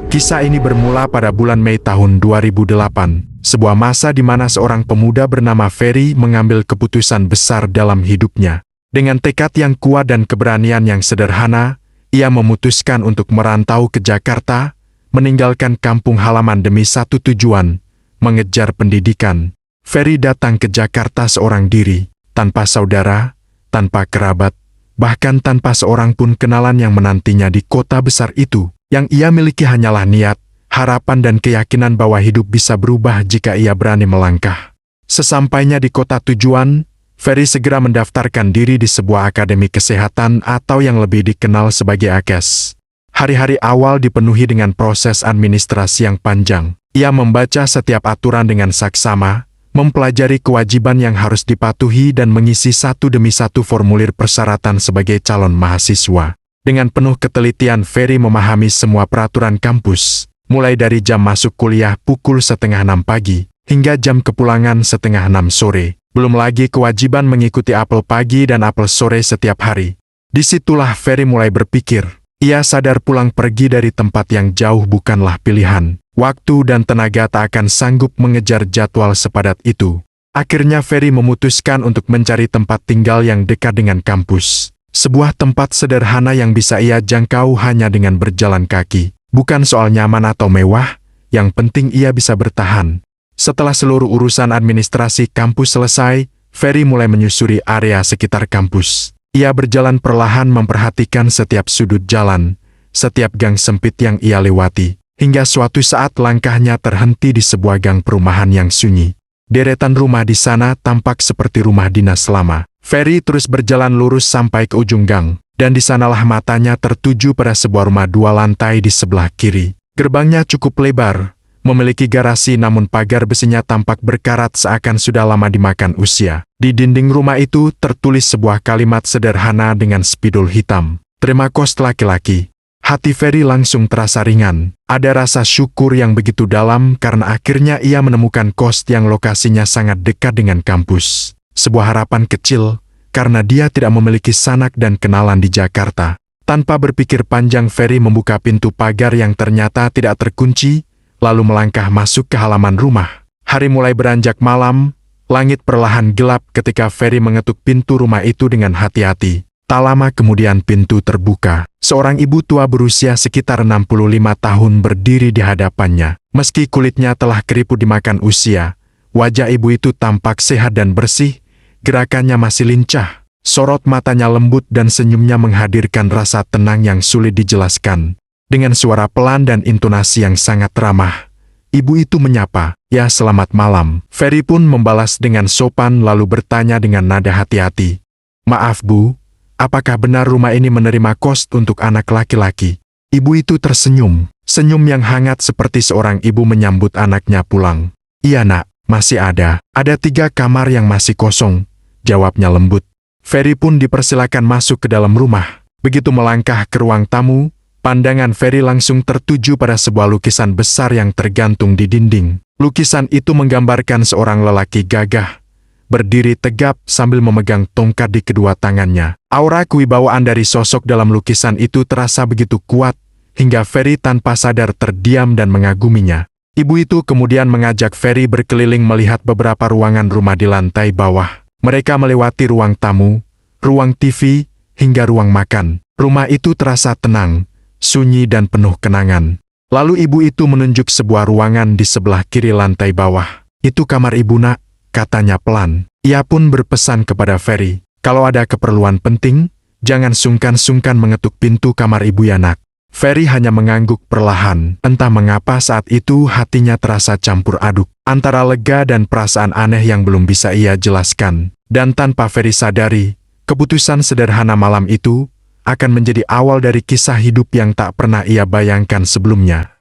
Kisah ini bermula pada bulan Mei tahun 2008, sebuah masa di mana seorang pemuda bernama Ferry mengambil keputusan besar dalam hidupnya. Dengan tekad yang kuat dan keberanian yang sederhana, ia memutuskan untuk merantau ke Jakarta, meninggalkan kampung halaman demi satu tujuan, mengejar pendidikan. Ferry datang ke Jakarta seorang diri, tanpa saudara, tanpa kerabat, bahkan tanpa seorang pun kenalan yang menantinya di kota besar itu. Yang ia miliki hanyalah niat, harapan dan keyakinan bahwa hidup bisa berubah jika ia berani melangkah. Sesampainya di kota tujuan, Ferry segera mendaftarkan diri di sebuah akademi kesehatan atau yang lebih dikenal sebagai AKES. Hari-hari awal dipenuhi dengan proses administrasi yang panjang. Ia membaca setiap aturan dengan saksama, mempelajari kewajiban yang harus dipatuhi dan mengisi satu demi satu formulir persyaratan sebagai calon mahasiswa. Dengan penuh ketelitian, Ferry memahami semua peraturan kampus, mulai dari jam masuk kuliah pukul 5:30 pagi, hingga jam kepulangan 5:30 sore. Belum lagi kewajiban mengikuti apel pagi dan apel sore setiap hari. Disitulah Ferry mulai berpikir. Ia sadar pulang pergi dari tempat yang jauh bukanlah pilihan. Waktu dan tenaga tak akan sanggup mengejar jadwal sepadat itu. Akhirnya Ferry memutuskan untuk mencari tempat tinggal yang dekat dengan kampus. Sebuah tempat sederhana yang bisa ia jangkau hanya dengan berjalan kaki. Bukan soal nyaman atau mewah, yang penting ia bisa bertahan. Setelah seluruh urusan administrasi kampus selesai, Ferry mulai menyusuri area sekitar kampus. Ia berjalan perlahan memperhatikan setiap sudut jalan, setiap gang sempit yang ia lewati, hingga suatu saat langkahnya terhenti di sebuah gang perumahan yang sunyi. Deretan rumah di sana tampak seperti rumah dinas lama. Ferry terus berjalan lurus sampai ke ujung gang, dan di sanalah matanya tertuju pada sebuah rumah 2 lantai di sebelah kiri. Gerbangnya cukup lebar, memiliki garasi namun pagar besinya tampak berkarat seakan sudah lama dimakan usia. Di dinding rumah itu tertulis sebuah kalimat sederhana dengan spidol hitam. "Terima kos laki-laki." Hati Ferry langsung terasa ringan. Ada rasa syukur yang begitu dalam karena akhirnya ia menemukan kos yang lokasinya sangat dekat dengan kampus. Sebuah harapan kecil, karena dia tidak memiliki sanak dan kenalan di Jakarta. Tanpa berpikir panjang, Ferry membuka pintu pagar yang ternyata tidak terkunci, lalu melangkah masuk ke halaman rumah. Hari mulai beranjak malam, langit perlahan gelap ketika Ferry mengetuk pintu rumah itu dengan hati-hati. Tak lama kemudian pintu terbuka. Seorang ibu tua berusia sekitar 65 tahun berdiri di hadapannya. Meski kulitnya telah keriput dimakan usia, wajah ibu itu tampak sehat dan bersih. Gerakannya masih lincah, sorot matanya lembut dan senyumnya menghadirkan rasa tenang yang sulit dijelaskan. Dengan suara pelan dan intonasi yang sangat ramah, ibu itu menyapa, "Ya, selamat malam." Ferry pun membalas dengan sopan lalu bertanya dengan nada hati-hati, "Maaf Bu, apakah benar rumah ini menerima kos untuk anak laki-laki?" Ibu itu tersenyum, senyum yang hangat seperti seorang ibu menyambut anaknya pulang. "Iya nak, masih ada 3 kamar yang masih kosong," jawabnya lembut. Ferry pun dipersilakan masuk ke dalam rumah. Begitu melangkah ke ruang tamu, pandangan Ferry langsung tertuju pada sebuah lukisan besar yang tergantung di dinding. Lukisan itu menggambarkan seorang lelaki gagah, berdiri tegap sambil memegang tongkat di kedua tangannya. Aura kewibawaan dari sosok dalam lukisan itu terasa begitu kuat, hingga Ferry tanpa sadar terdiam dan mengaguminya. Ibu itu kemudian mengajak Ferry berkeliling melihat beberapa ruangan rumah di lantai bawah. Mereka melewati ruang tamu, ruang TV, hingga ruang makan. Rumah itu terasa tenang, sunyi dan penuh kenangan. Lalu ibu itu menunjuk sebuah ruangan di sebelah kiri lantai bawah. "Itu kamar ibu nak," katanya pelan. Ia pun berpesan kepada Ferry, "Kalau ada keperluan penting, jangan sungkan-sungkan mengetuk pintu kamar ibu ya nak." Ferry hanya mengangguk perlahan. Entah mengapa saat itu hatinya terasa campur aduk, antara lega dan perasaan aneh yang belum bisa ia jelaskan. Dan tanpa Ferry sadari, keputusan sederhana malam itu akan menjadi awal dari kisah hidup yang tak pernah ia bayangkan sebelumnya.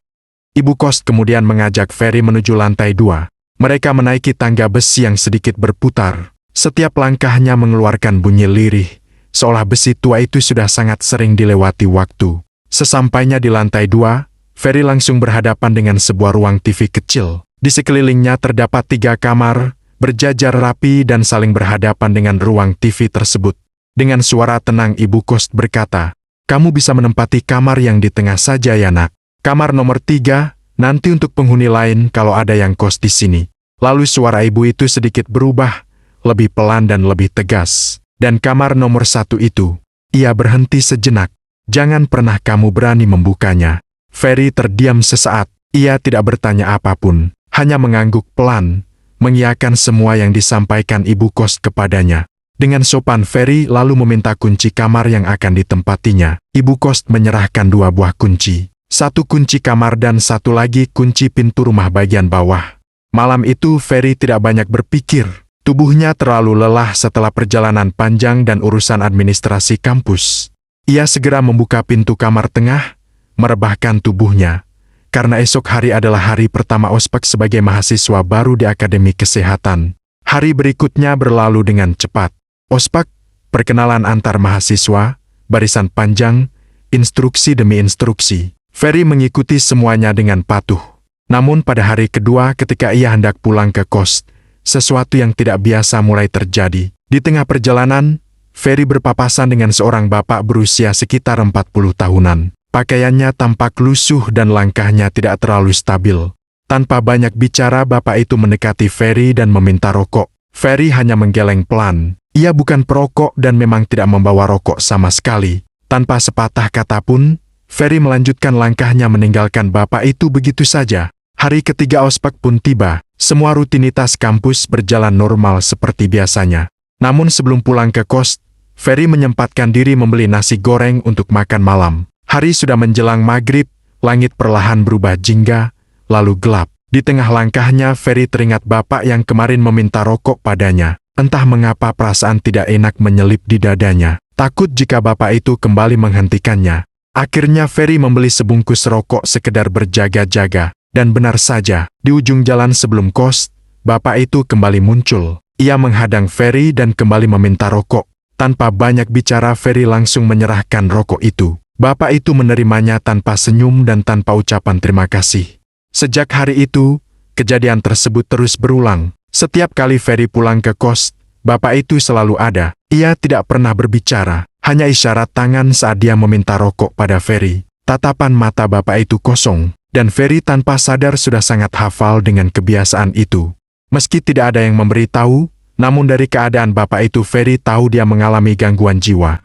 Ibu kos kemudian mengajak Ferry menuju lantai 2. Mereka menaiki tangga besi yang sedikit berputar. Setiap langkahnya mengeluarkan bunyi lirih, seolah besi tua itu sudah sangat sering dilewati waktu. Sesampainya di lantai 2, Ferry langsung berhadapan dengan sebuah ruang TV kecil. Di sekelilingnya terdapat 3 kamar, berjajar rapi dan saling berhadapan dengan ruang TV tersebut. Dengan suara tenang ibu kos berkata, "Kamu bisa menempati kamar yang di tengah saja ya nak." Kamar nomor 3, nanti untuk penghuni lain kalau ada yang kos di sini. Lalu suara ibu itu sedikit berubah, lebih pelan dan lebih tegas. Dan kamar nomor 1 itu, ia berhenti sejenak. Jangan pernah kamu berani membukanya. Ferry terdiam sesaat. Ia tidak bertanya apapun, hanya mengangguk pelan, mengiyakan semua yang disampaikan ibu kos kepadanya. Dengan sopan Ferry lalu meminta kunci kamar yang akan ditempatinya. Ibu kos menyerahkan 2 buah kunci. 1 kunci kamar dan 1 lagi kunci pintu rumah bagian bawah. Malam itu Ferry tidak banyak berpikir. Tubuhnya terlalu lelah setelah perjalanan panjang dan urusan administrasi kampus. Ia segera membuka pintu kamar tengah, merebahkan tubuhnya. Karena esok hari adalah hari pertama ospek sebagai mahasiswa baru di Akademi Kesehatan. Hari berikutnya berlalu dengan cepat. Ospek, perkenalan antar mahasiswa, barisan panjang, instruksi demi instruksi. Ferry mengikuti semuanya dengan patuh. Namun pada hari kedua ketika ia hendak pulang ke kos, sesuatu yang tidak biasa mulai terjadi. Di tengah perjalanan, Ferry berpapasan dengan seorang bapak berusia sekitar 40 tahunan. Pakaiannya tampak lusuh dan langkahnya tidak terlalu stabil. Tanpa banyak bicara, bapak itu mendekati Ferry dan meminta rokok. Ferry hanya menggeleng pelan. Ia bukan perokok dan memang tidak membawa rokok sama sekali. Tanpa sepatah kata pun, Ferry melanjutkan langkahnya meninggalkan bapak itu begitu saja. Hari ketiga ospek pun tiba. Semua rutinitas kampus berjalan normal seperti biasanya. Namun sebelum pulang ke kos, Ferry menyempatkan diri membeli nasi goreng untuk makan malam. Hari sudah menjelang maghrib, langit perlahan berubah jingga, lalu gelap. Di tengah langkahnya, Ferry teringat bapak yang kemarin meminta rokok padanya. Entah mengapa perasaan tidak enak menyelip di dadanya. Takut jika bapak itu kembali menghentikannya. Akhirnya Ferry membeli sebungkus rokok sekedar berjaga-jaga. Dan benar saja, di ujung jalan sebelum kos, bapak itu kembali muncul. Ia menghadang Ferry dan kembali meminta rokok. Tanpa banyak bicara, Ferry langsung menyerahkan rokok itu. Bapak itu menerimanya tanpa senyum dan tanpa ucapan terima kasih. Sejak hari itu, kejadian tersebut terus berulang. Setiap kali Ferry pulang ke kos, bapak itu selalu ada. Ia tidak pernah berbicara, hanya isyarat tangan saat dia meminta rokok pada Ferry. Tatapan mata bapak itu kosong. Dan Ferry tanpa sadar sudah sangat hafal dengan kebiasaan itu. Meski tidak ada yang memberitahu, namun dari keadaan bapak itu Ferry tahu dia mengalami gangguan jiwa.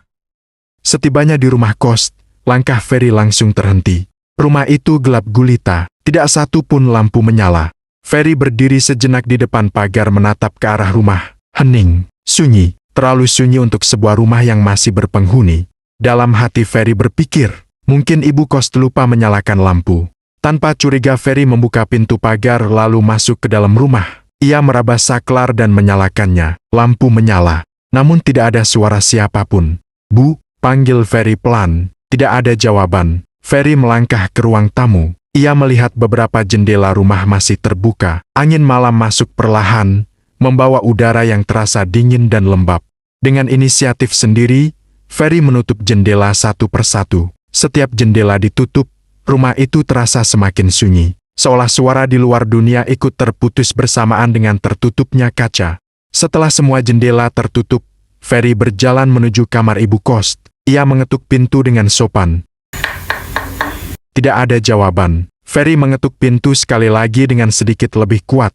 Setibanya di rumah kos, langkah Ferry langsung terhenti. Rumah itu gelap gulita, tidak satu pun lampu menyala. Ferry berdiri sejenak di depan pagar menatap ke arah rumah. Hening, sunyi, terlalu sunyi untuk sebuah rumah yang masih berpenghuni. Dalam hati Ferry berpikir, mungkin ibu kos lupa menyalakan lampu. Tanpa curiga Ferry membuka pintu pagar lalu masuk ke dalam rumah. Ia meraba saklar dan menyalakannya. Lampu menyala, namun tidak ada suara siapapun. "Bu," panggil Ferry pelan. Tidak ada jawaban. Ferry melangkah ke ruang tamu. Ia melihat beberapa jendela rumah masih terbuka. Angin malam masuk perlahan, membawa udara yang terasa dingin dan lembab. Dengan inisiatif sendiri, Ferry menutup jendela satu persatu. Setiap jendela ditutup, rumah itu terasa semakin sunyi, seolah suara di luar dunia ikut terputus bersamaan dengan tertutupnya kaca. Setelah semua jendela tertutup, Ferry berjalan menuju kamar ibu kos. Ia mengetuk pintu dengan sopan. Tidak ada jawaban. Ferry mengetuk pintu sekali lagi dengan sedikit lebih kuat.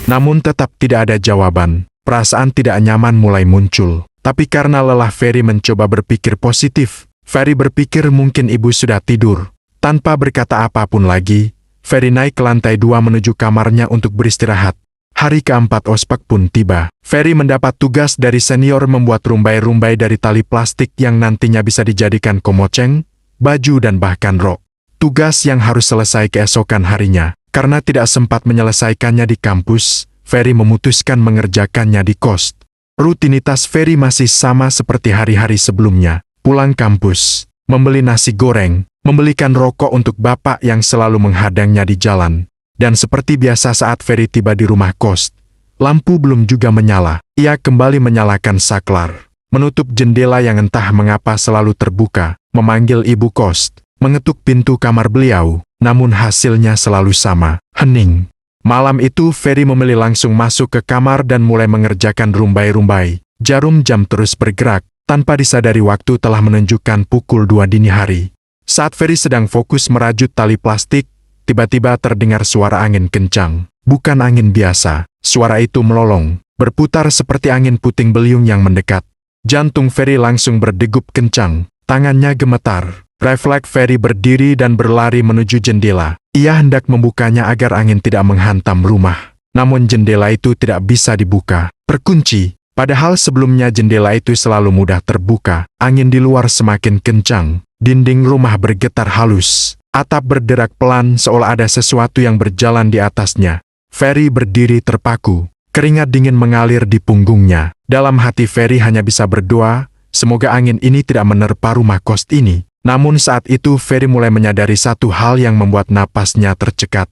Namun tetap tidak ada jawaban. Perasaan tidak nyaman mulai muncul. Tapi karena lelah Ferry mencoba berpikir positif. Ferry berpikir mungkin ibu sudah tidur. Tanpa berkata apapun lagi, Ferry naik ke lantai 2 menuju kamarnya untuk beristirahat. Hari keempat ospek pun tiba. Ferry mendapat tugas dari senior membuat rumbai-rumbai dari tali plastik yang nantinya bisa dijadikan komoceng, baju dan bahkan rok. Tugas yang harus selesai keesokan harinya. Karena tidak sempat menyelesaikannya di kampus, Ferry memutuskan mengerjakannya di kos. Rutinitas Ferry masih sama seperti hari-hari sebelumnya. Pulang kampus, membeli nasi goreng, membelikan rokok untuk bapak yang selalu menghadangnya di jalan. Dan seperti biasa saat Ferry tiba di rumah kos, lampu belum juga menyala. Ia kembali menyalakan saklar, menutup jendela yang entah mengapa selalu terbuka, memanggil ibu kos, mengetuk pintu kamar beliau, namun hasilnya selalu sama, hening. Malam itu Ferry memilih langsung masuk ke kamar dan mulai mengerjakan rumbai-rumbai. Jarum jam terus bergerak. Tanpa disadari waktu telah menunjukkan pukul 2 dini hari. Saat Ferry sedang fokus merajut tali plastik, tiba-tiba terdengar suara angin kencang. Bukan angin biasa, suara itu melolong, berputar seperti angin puting beliung yang mendekat. Jantung Ferry langsung berdegup kencang, tangannya gemetar. Refleks Ferry berdiri dan berlari menuju jendela. Ia hendak membukanya agar angin tidak menghantam rumah. Namun jendela itu tidak bisa dibuka, terkunci. Padahal sebelumnya jendela itu selalu mudah terbuka. Angin di luar semakin kencang, dinding rumah bergetar halus. Atap berderak pelan seolah ada sesuatu yang berjalan di atasnya. Ferry berdiri terpaku, keringat dingin mengalir di punggungnya. Dalam hati Ferry hanya bisa berdoa, semoga angin ini tidak menerpa rumah kos ini. Namun saat itu Ferry mulai menyadari satu hal yang membuat napasnya tercekat.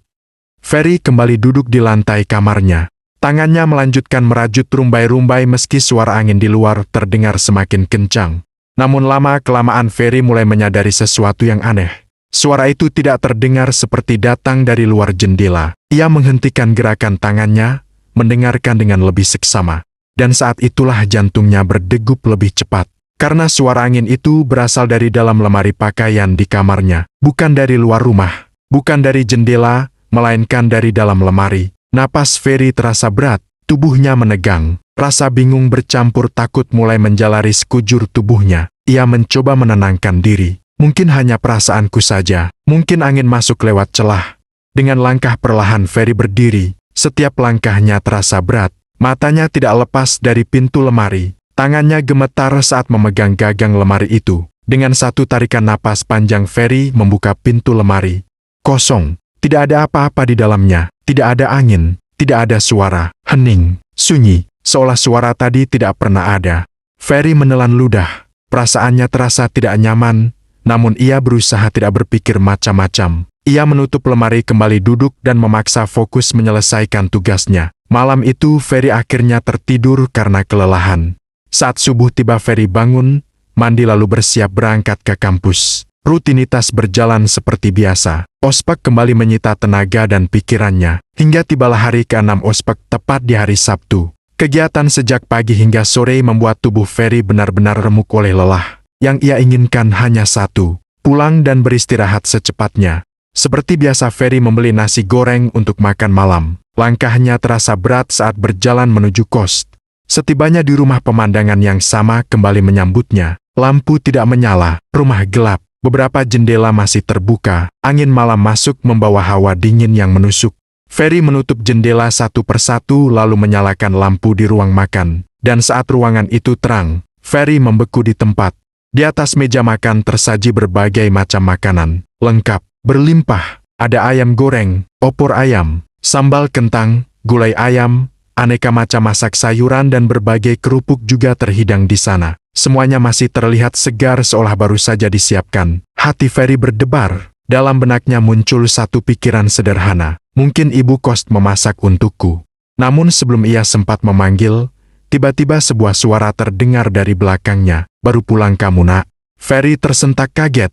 Ferry kembali duduk di lantai kamarnya. Tangannya melanjutkan merajut rumbai-rumbai meski suara angin di luar terdengar semakin kencang. Namun lama-kelamaan Ferry mulai menyadari sesuatu yang aneh. Suara itu tidak terdengar seperti datang dari luar jendela. Ia menghentikan gerakan tangannya, mendengarkan dengan lebih seksama. Dan saat itulah jantungnya berdegup lebih cepat. Karena suara angin itu berasal dari dalam lemari pakaian di kamarnya. Bukan dari luar rumah, bukan dari jendela, melainkan dari dalam lemari. Napas Ferry terasa berat, tubuhnya menegang. Rasa bingung bercampur takut mulai menjalari sekujur tubuhnya. Ia mencoba menenangkan diri. Mungkin hanya perasaanku saja, mungkin angin masuk lewat celah. Dengan langkah perlahan Ferry berdiri, setiap langkahnya terasa berat. Matanya tidak lepas dari pintu lemari. Tangannya gemetar saat memegang gagang lemari itu. Dengan satu tarikan napas panjang Ferry membuka pintu lemari. Kosong, tidak ada apa-apa di dalamnya. Tidak ada angin, tidak ada suara, hening, sunyi, seolah suara tadi tidak pernah ada. Ferry menelan ludah, perasaannya terasa tidak nyaman, namun ia berusaha tidak berpikir macam-macam. Ia menutup lemari kembali duduk dan memaksa fokus menyelesaikan tugasnya. Malam itu Ferry akhirnya tertidur karena kelelahan. Saat subuh tiba Ferry bangun, mandi lalu bersiap berangkat ke kampus. Rutinitas berjalan seperti biasa. Ospek kembali menyita tenaga dan pikirannya, hingga tibalah hari ke-6 ospek tepat di hari Sabtu. Kegiatan sejak pagi hingga sore membuat tubuh Ferry benar-benar remuk oleh lelah. Yang ia inginkan hanya satu, pulang dan beristirahat secepatnya. Seperti biasa Ferry membeli nasi goreng untuk makan malam. Langkahnya terasa berat saat berjalan menuju kos. Setibanya di rumah pemandangan yang sama kembali menyambutnya. Lampu tidak menyala, rumah gelap. Beberapa jendela masih terbuka, angin malam masuk membawa hawa dingin yang menusuk. Ferry menutup jendela satu persatu lalu menyalakan lampu di ruang makan. Dan saat ruangan itu terang, Ferry membeku di tempat. Di atas meja makan tersaji berbagai macam makanan, lengkap, berlimpah. Ada ayam goreng, opor ayam, sambal kentang, gulai ayam, aneka macam masak sayuran dan berbagai kerupuk juga terhidang di sana. Semuanya masih terlihat segar seolah baru saja disiapkan. Hati Ferry berdebar. Dalam benaknya muncul satu pikiran sederhana. Mungkin ibu kos memasak untukku. Namun sebelum ia sempat memanggil, tiba-tiba sebuah suara terdengar dari belakangnya. Baru pulang kamu nak. Ferry tersentak kaget.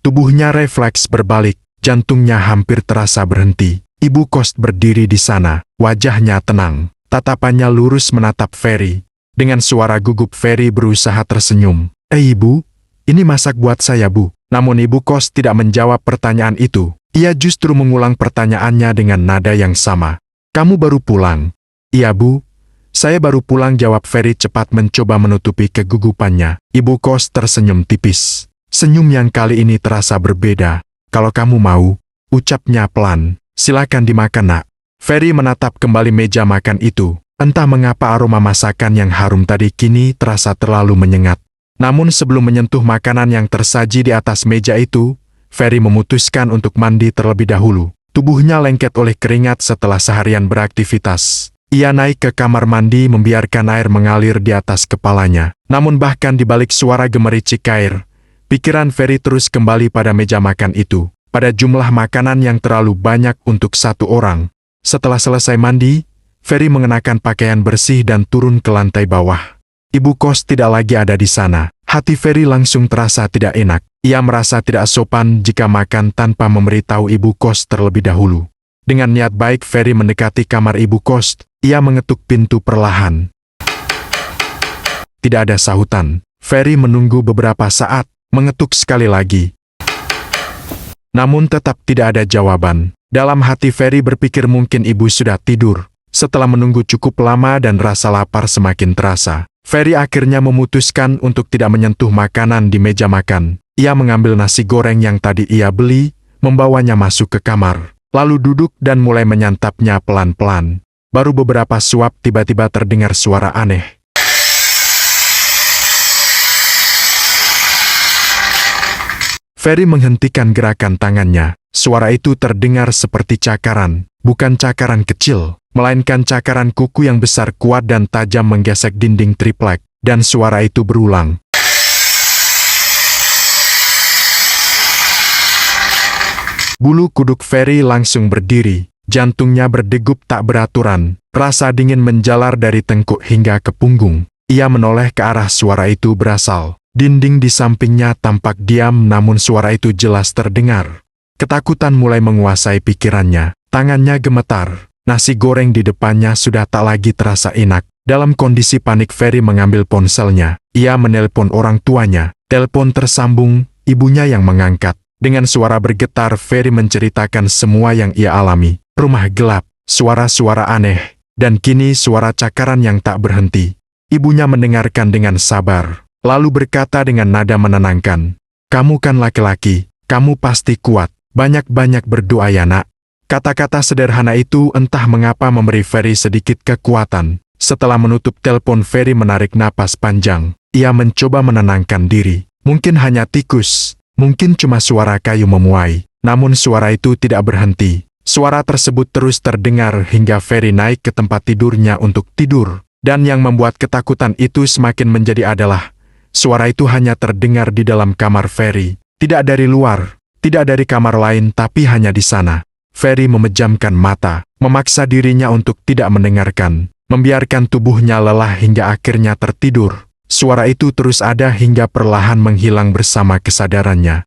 Tubuhnya refleks berbalik. Jantungnya hampir terasa berhenti. Ibu kos berdiri di sana. Wajahnya tenang. Tatapannya lurus menatap Ferry. Dengan suara gugup Ferry berusaha tersenyum. Ibu, ini masak buat saya bu. Namun ibu kos tidak menjawab pertanyaan itu. Ia justru mengulang pertanyaannya dengan nada yang sama. Kamu baru pulang? Iya bu, saya baru pulang jawab Ferry cepat mencoba menutupi kegugupannya. Ibu kos tersenyum tipis. Senyum yang kali ini terasa berbeda. Kalau kamu mau, ucapnya pelan. Silakan dimakan nak. Ferry menatap kembali meja makan itu. Entah mengapa aroma masakan yang harum tadi kini terasa terlalu menyengat. Namun sebelum menyentuh makanan yang tersaji di atas meja itu, Ferry memutuskan untuk mandi terlebih dahulu. Tubuhnya lengket oleh keringat setelah seharian beraktivitas. Ia naik ke kamar mandi membiarkan air mengalir di atas kepalanya. Namun bahkan di balik suara gemericik air, pikiran Ferry terus kembali pada meja makan itu. Pada jumlah makanan yang terlalu banyak untuk satu orang. Setelah selesai mandi, Ferry mengenakan pakaian bersih dan turun ke lantai bawah. Ibu kos tidak lagi ada di sana. Hati Ferry langsung terasa tidak enak. Ia merasa tidak sopan jika makan tanpa memberitahu ibu kos terlebih dahulu. Dengan niat baik Ferry mendekati kamar ibu kos. Ia mengetuk pintu perlahan. Tidak ada sahutan. Ferry menunggu beberapa saat, mengetuk sekali lagi. namun tetap tidak ada jawaban. Dalam hati Ferry berpikir mungkin ibu sudah tidur. Setelah menunggu cukup lama dan rasa lapar semakin terasa, Ferry akhirnya memutuskan untuk tidak menyentuh makanan di meja makan. Ia mengambil nasi goreng yang tadi ia beli, membawanya masuk ke kamar, lalu duduk dan mulai menyantapnya pelan-pelan. Baru beberapa suap tiba-tiba terdengar suara aneh. Ferry menghentikan gerakan tangannya. Suara itu terdengar seperti cakaran, bukan cakaran kecil, melainkan cakaran kuku yang besar kuat dan tajam menggesek dinding triplek, dan suara itu berulang. Bulu kuduk Ferry langsung berdiri, jantungnya berdegup tak beraturan, rasa dingin menjalar dari tengkuk hingga ke punggung. Ia menoleh ke arah suara itu berasal. Dinding di sampingnya tampak diam namun suara itu jelas terdengar. Ketakutan mulai menguasai pikirannya, tangannya gemetar. Nasi goreng di depannya sudah tak lagi terasa enak. Dalam kondisi panik Ferry mengambil ponselnya. Ia menelpon orang tuanya. Telepon tersambung, ibunya yang mengangkat. Dengan suara bergetar Ferry menceritakan semua yang ia alami. Rumah gelap, suara-suara aneh, dan kini suara cakaran yang tak berhenti. Ibunya mendengarkan dengan sabar, lalu berkata dengan nada menenangkan, "Kamu kan laki-laki, kamu pasti kuat. Banyak-banyak berdoa ya nak." Kata-kata sederhana itu entah mengapa memberi Ferry sedikit kekuatan. Setelah menutup telepon Ferry menarik napas panjang. Ia mencoba menenangkan diri. Mungkin hanya tikus, mungkin cuma suara kayu memuai. Namun suara itu tidak berhenti. Suara tersebut terus terdengar hingga Ferry naik ke tempat tidurnya untuk tidur. Dan yang membuat ketakutan itu semakin menjadi adalah, suara itu hanya terdengar di dalam kamar Ferry. Tidak dari luar, tidak dari kamar lain tapi hanya di sana. Ferry memejamkan mata, memaksa dirinya untuk tidak mendengarkan, membiarkan tubuhnya lelah hingga akhirnya tertidur. Suara itu terus ada hingga perlahan menghilang bersama kesadarannya.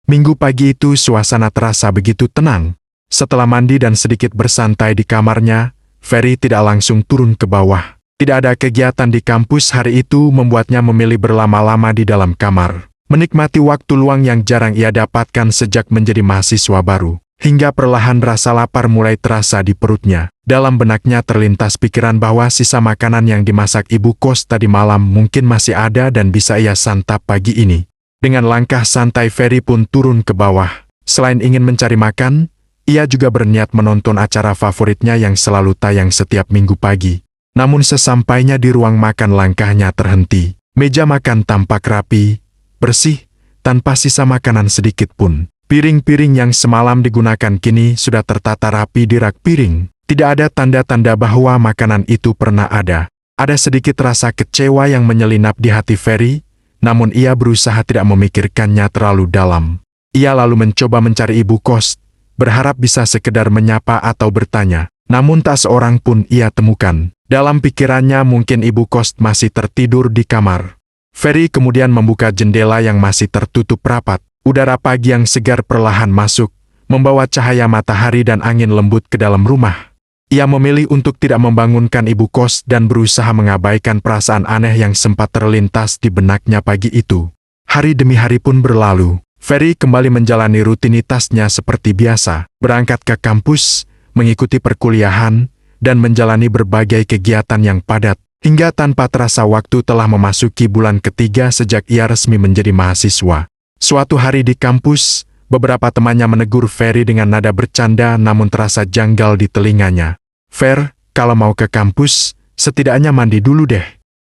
Minggu pagi itu suasana terasa begitu tenang. Setelah mandi dan sedikit bersantai di kamarnya, Ferry tidak langsung turun ke bawah. Tidak ada kegiatan di kampus hari itu membuatnya memilih berlama-lama di dalam kamar. Menikmati waktu luang yang jarang ia dapatkan sejak menjadi mahasiswa baru. Hingga perlahan rasa lapar mulai terasa di perutnya. Dalam benaknya terlintas pikiran bahwa sisa makanan yang dimasak ibu kos tadi malam mungkin masih ada dan bisa ia santap pagi ini. Dengan langkah santai Ferry pun turun ke bawah. Selain ingin mencari makan, ia juga berniat menonton acara favoritnya yang selalu tayang setiap minggu pagi. Namun sesampainya di ruang makan langkahnya terhenti. Meja makan tampak rapi, bersih, tanpa sisa makanan sedikit pun. Piring-piring yang semalam digunakan kini sudah tertata rapi di rak piring. Tidak ada tanda-tanda bahwa makanan itu pernah ada. Ada sedikit rasa kecewa yang menyelinap di hati Ferry, namun ia berusaha tidak memikirkannya terlalu dalam. Ia lalu mencoba mencari ibu kos, berharap bisa sekedar menyapa atau bertanya. Namun tak seorang pun ia temukan. Dalam pikirannya mungkin ibu kos masih tertidur di kamar. Ferry kemudian membuka jendela yang masih tertutup rapat. Udara pagi yang segar perlahan masuk, membawa cahaya matahari dan angin lembut ke dalam rumah. Ia memilih untuk tidak membangunkan ibu kos dan berusaha mengabaikan perasaan aneh yang sempat terlintas di benaknya pagi itu. Hari demi hari pun berlalu. Ferry kembali menjalani rutinitasnya seperti biasa, berangkat ke kampus, mengikuti perkuliahan, dan menjalani berbagai kegiatan yang padat, hingga tanpa terasa waktu telah memasuki bulan ketiga sejak ia resmi menjadi mahasiswa. Suatu hari di kampus, beberapa temannya menegur Ferry dengan nada bercanda namun terasa janggal di telinganya. "Fer, kalau mau ke kampus, setidaknya mandi dulu deh."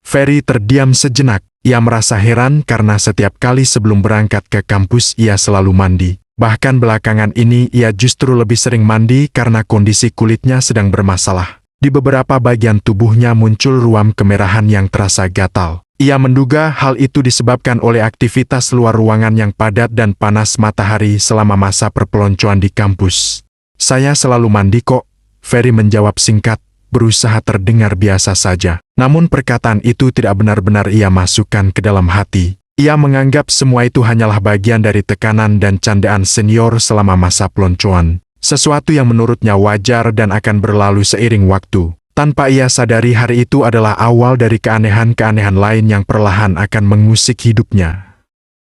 Ferry terdiam sejenak. Ia merasa heran karena setiap kali sebelum berangkat ke kampus ia selalu mandi. Bahkan belakangan ini ia justru lebih sering mandi karena kondisi kulitnya sedang bermasalah. Di beberapa bagian tubuhnya muncul ruam kemerahan yang terasa gatal. Ia menduga hal itu disebabkan oleh aktivitas luar ruangan yang padat dan panas matahari selama masa perpeloncoan di kampus. "Saya selalu mandi kok," Ferry menjawab singkat, berusaha terdengar biasa saja. Namun perkataan itu tidak benar-benar ia masukkan ke dalam hati. Ia menganggap semua itu hanyalah bagian dari tekanan dan candaan senior selama masa peloncoan. Sesuatu yang menurutnya wajar dan akan berlalu seiring waktu. Tanpa ia sadari hari itu adalah awal dari keanehan-keanehan lain yang perlahan akan mengusik hidupnya.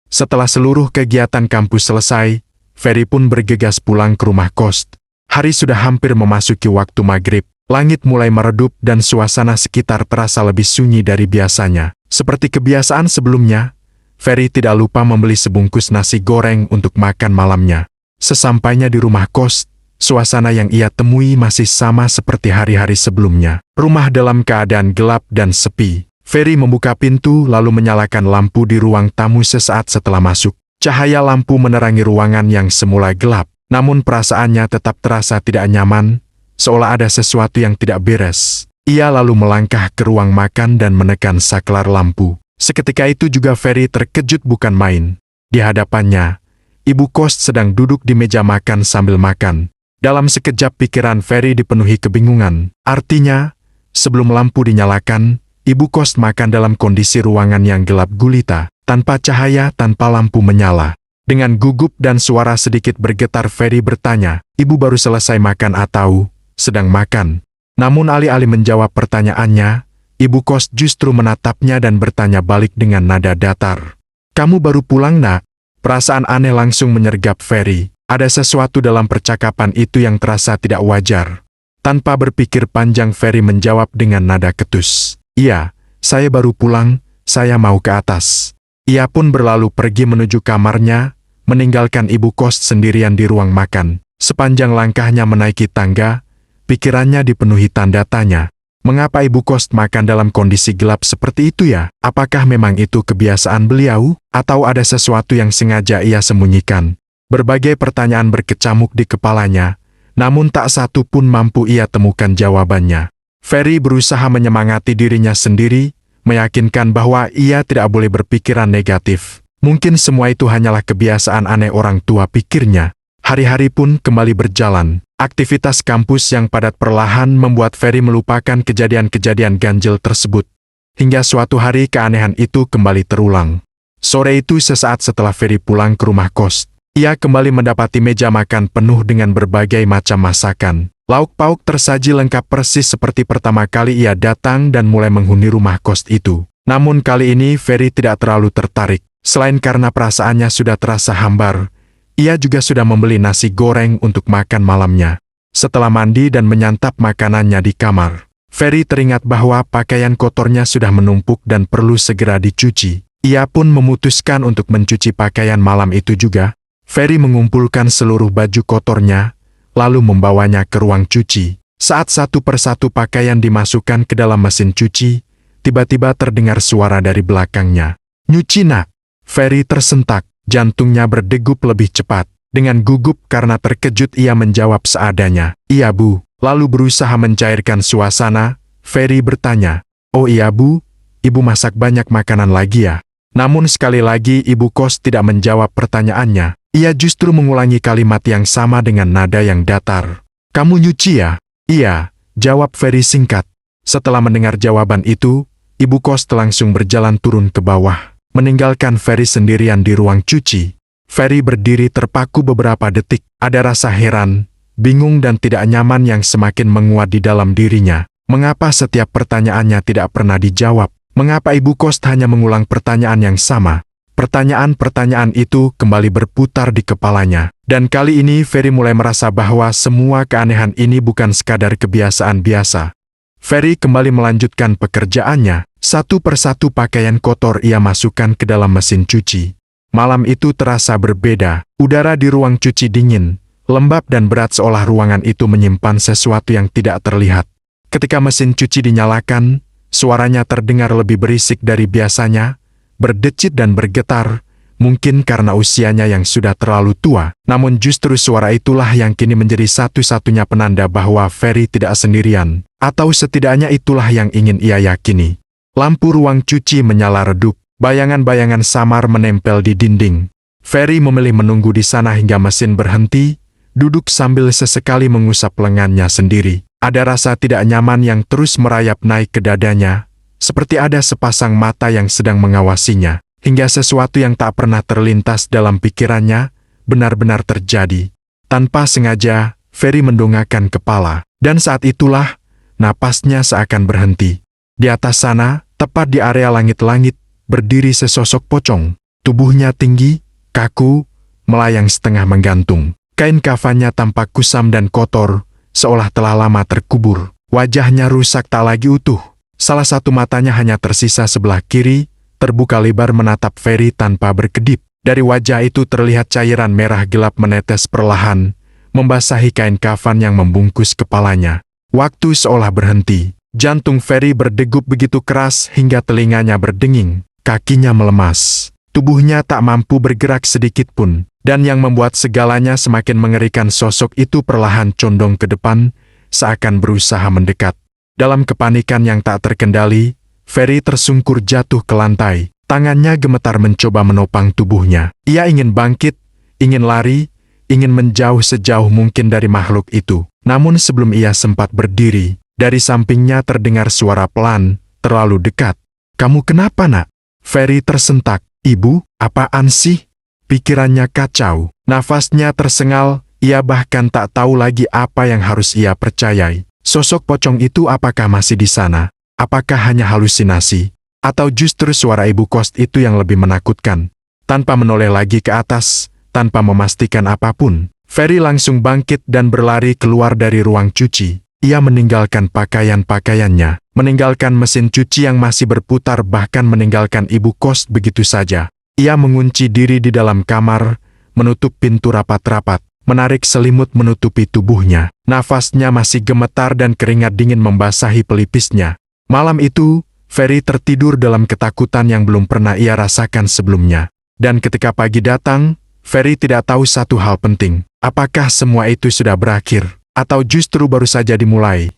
Setelah seluruh kegiatan kampus selesai, Ferry pun bergegas pulang ke rumah kos. Hari sudah hampir memasuki waktu maghrib. Langit mulai meredup dan suasana sekitar terasa lebih sunyi dari biasanya. Seperti kebiasaan sebelumnya, Ferry tidak lupa membeli sebungkus nasi goreng untuk makan malamnya. Sesampainya di rumah kos, suasana yang ia temui masih sama seperti hari-hari sebelumnya. Rumah dalam keadaan gelap dan sepi. Ferry membuka pintu lalu menyalakan lampu di ruang tamu sesaat setelah masuk. Cahaya lampu menerangi ruangan yang semula gelap. Namun perasaannya tetap terasa tidak nyaman, seolah ada sesuatu yang tidak beres. Ia lalu melangkah ke ruang makan dan menekan saklar lampu. Seketika itu juga Ferry terkejut bukan main. Di hadapannya, ibu kos sedang duduk di meja makan sambil makan. Dalam sekejap pikiran Ferry dipenuhi kebingungan. Artinya, sebelum lampu dinyalakan, ibu kos makan dalam kondisi ruangan yang gelap gulita, tanpa cahaya, tanpa lampu menyala. Dengan gugup dan suara sedikit bergetar Ferry bertanya, "Ibu baru selesai makan atau sedang makan?" Namun alih-alih menjawab pertanyaannya, ibu kos justru menatapnya dan bertanya balik dengan nada datar. "Kamu baru pulang, Nak?" Perasaan aneh langsung menyergap Ferry. Ada sesuatu dalam percakapan itu yang terasa tidak wajar. Tanpa berpikir panjang Ferry menjawab dengan nada ketus, "Iya, saya baru pulang, saya mau ke atas." Ia pun berlalu pergi menuju kamarnya, meninggalkan ibu kos sendirian di ruang makan. Sepanjang langkahnya menaiki tangga, pikirannya dipenuhi tanda tanya. Mengapa ibu kos makan dalam kondisi gelap seperti itu ya? Apakah memang itu kebiasaan beliau? Atau ada sesuatu yang sengaja ia sembunyikan? Berbagai pertanyaan berkecamuk di kepalanya, namun tak satu pun mampu ia temukan jawabannya. Ferry berusaha menyemangati dirinya sendiri, meyakinkan bahwa ia tidak boleh berpikiran negatif. Mungkin semua itu hanyalah kebiasaan aneh orang tua pikirnya. Hari-hari pun kembali berjalan. Aktivitas kampus yang padat perlahan membuat Ferry melupakan kejadian-kejadian ganjil tersebut. Hingga suatu hari keanehan itu kembali terulang. Sore itu sesaat setelah Ferry pulang ke rumah kos, ia kembali mendapati meja makan penuh dengan berbagai macam masakan. Lauk pauk tersaji lengkap persis seperti pertama kali ia datang dan mulai menghuni rumah kos itu. Namun kali ini Ferry tidak terlalu tertarik. Selain karena perasaannya sudah terasa hambar, ia juga sudah membeli nasi goreng untuk makan malamnya. Setelah mandi dan menyantap makanannya di kamar, Ferry teringat bahwa pakaian kotornya sudah menumpuk dan perlu segera dicuci. Ia pun memutuskan untuk mencuci pakaian malam itu juga. Ferry mengumpulkan seluruh baju kotornya, lalu membawanya ke ruang cuci. Saat satu persatu pakaian dimasukkan ke dalam mesin cuci, tiba-tiba terdengar suara dari belakangnya. "Nyuci, Nak." Ferry tersentak, jantungnya berdegup lebih cepat. Dengan gugup karena terkejut ia menjawab seadanya, "Iya, Bu." Lalu berusaha mencairkan suasana, Ferry bertanya, "Oh iya, Bu, Ibu masak banyak makanan lagi ya?" Namun sekali lagi ibu kos tidak menjawab pertanyaannya. Ia justru mengulangi kalimat yang sama dengan nada yang datar. "Kamu nyuci ya?" "Iya," jawab Ferry singkat. Setelah mendengar jawaban itu, ibu kos langsung berjalan turun ke bawah, meninggalkan Ferry sendirian di ruang cuci. Ferry berdiri terpaku beberapa detik. Ada rasa heran, bingung dan tidak nyaman yang semakin menguat di dalam dirinya. Mengapa setiap pertanyaannya tidak pernah dijawab? Mengapa ibu kos hanya mengulang pertanyaan yang sama? Pertanyaan-pertanyaan itu kembali berputar di kepalanya. Dan kali ini Ferry mulai merasa bahwa semua keanehan ini bukan sekadar kebiasaan biasa. Ferry kembali melanjutkan pekerjaannya. Satu persatu pakaian kotor ia masukkan ke dalam mesin cuci. Malam itu terasa berbeda. Udara di ruang cuci dingin, lembab dan berat seolah ruangan itu menyimpan sesuatu yang tidak terlihat. Ketika mesin cuci dinyalakan, suaranya terdengar lebih berisik dari biasanya, berdecit dan bergetar, mungkin karena usianya yang sudah terlalu tua. Namun justru suara itulah yang kini menjadi satu-satunya penanda bahwa Ferry tidak sendirian, atau setidaknya itulah yang ingin ia yakini. Lampu ruang cuci menyala redup, bayangan-bayangan samar menempel di dinding. Ferry memilih menunggu di sana hingga mesin berhenti, duduk sambil sesekali mengusap lengannya sendiri. Ada rasa tidak nyaman yang terus merayap naik ke dadanya, seperti ada sepasang mata yang sedang mengawasinya, hingga sesuatu yang tak pernah terlintas dalam pikirannya, benar-benar terjadi. Tanpa sengaja, Ferry mendongakkan kepala, dan saat itulah, napasnya seakan berhenti. Di atas sana, tepat di area langit-langit, berdiri sesosok pocong. Tubuhnya tinggi, kaku, melayang setengah menggantung. Kain kafannya tampak kusam dan kotor, seolah telah lama terkubur. Wajahnya rusak tak lagi utuh. Salah satu matanya hanya tersisa sebelah kiri, terbuka lebar menatap Ferry tanpa berkedip. Dari wajah itu terlihat cairan merah gelap menetes perlahan, membasahi kain kafan yang membungkus kepalanya. Waktu seolah berhenti. Jantung Ferry berdegup begitu keras hingga telinganya berdenging. Kakinya melemas. Tubuhnya tak mampu bergerak sedikit pun. Dan yang membuat segalanya semakin mengerikan, sosok itu perlahan condong ke depan, seakan berusaha mendekat. Dalam kepanikan yang tak terkendali, Ferry tersungkur jatuh ke lantai. Tangannya gemetar mencoba menopang tubuhnya. Ia ingin bangkit, ingin lari, ingin menjauh sejauh mungkin dari makhluk itu. Namun sebelum ia sempat berdiri, dari sampingnya terdengar suara pelan, terlalu dekat. "Kamu kenapa, nak?" Ferry tersentak. "Ibu, apaan sih?" Pikirannya kacau, nafasnya tersengal, ia bahkan tak tahu lagi apa yang harus ia percayai. Sosok pocong itu apakah masih di sana? Apakah hanya halusinasi? Atau justru suara ibu kos itu yang lebih menakutkan? Tanpa menoleh lagi ke atas, tanpa memastikan apapun, Ferry langsung bangkit dan berlari keluar dari ruang cuci. Ia meninggalkan pakaian-pakaiannya, meninggalkan mesin cuci yang masih berputar, bahkan meninggalkan ibu kos begitu saja. Ia mengunci diri di dalam kamar, menutup pintu rapat-rapat, menarik selimut menutupi tubuhnya. Nafasnya masih gemetar dan keringat dingin membasahi pelipisnya. Malam itu, Ferry tertidur dalam ketakutan yang belum pernah ia rasakan sebelumnya. Dan ketika pagi datang, Ferry tidak tahu satu hal penting. Apakah semua itu sudah berakhir? Atau justru baru saja dimulai?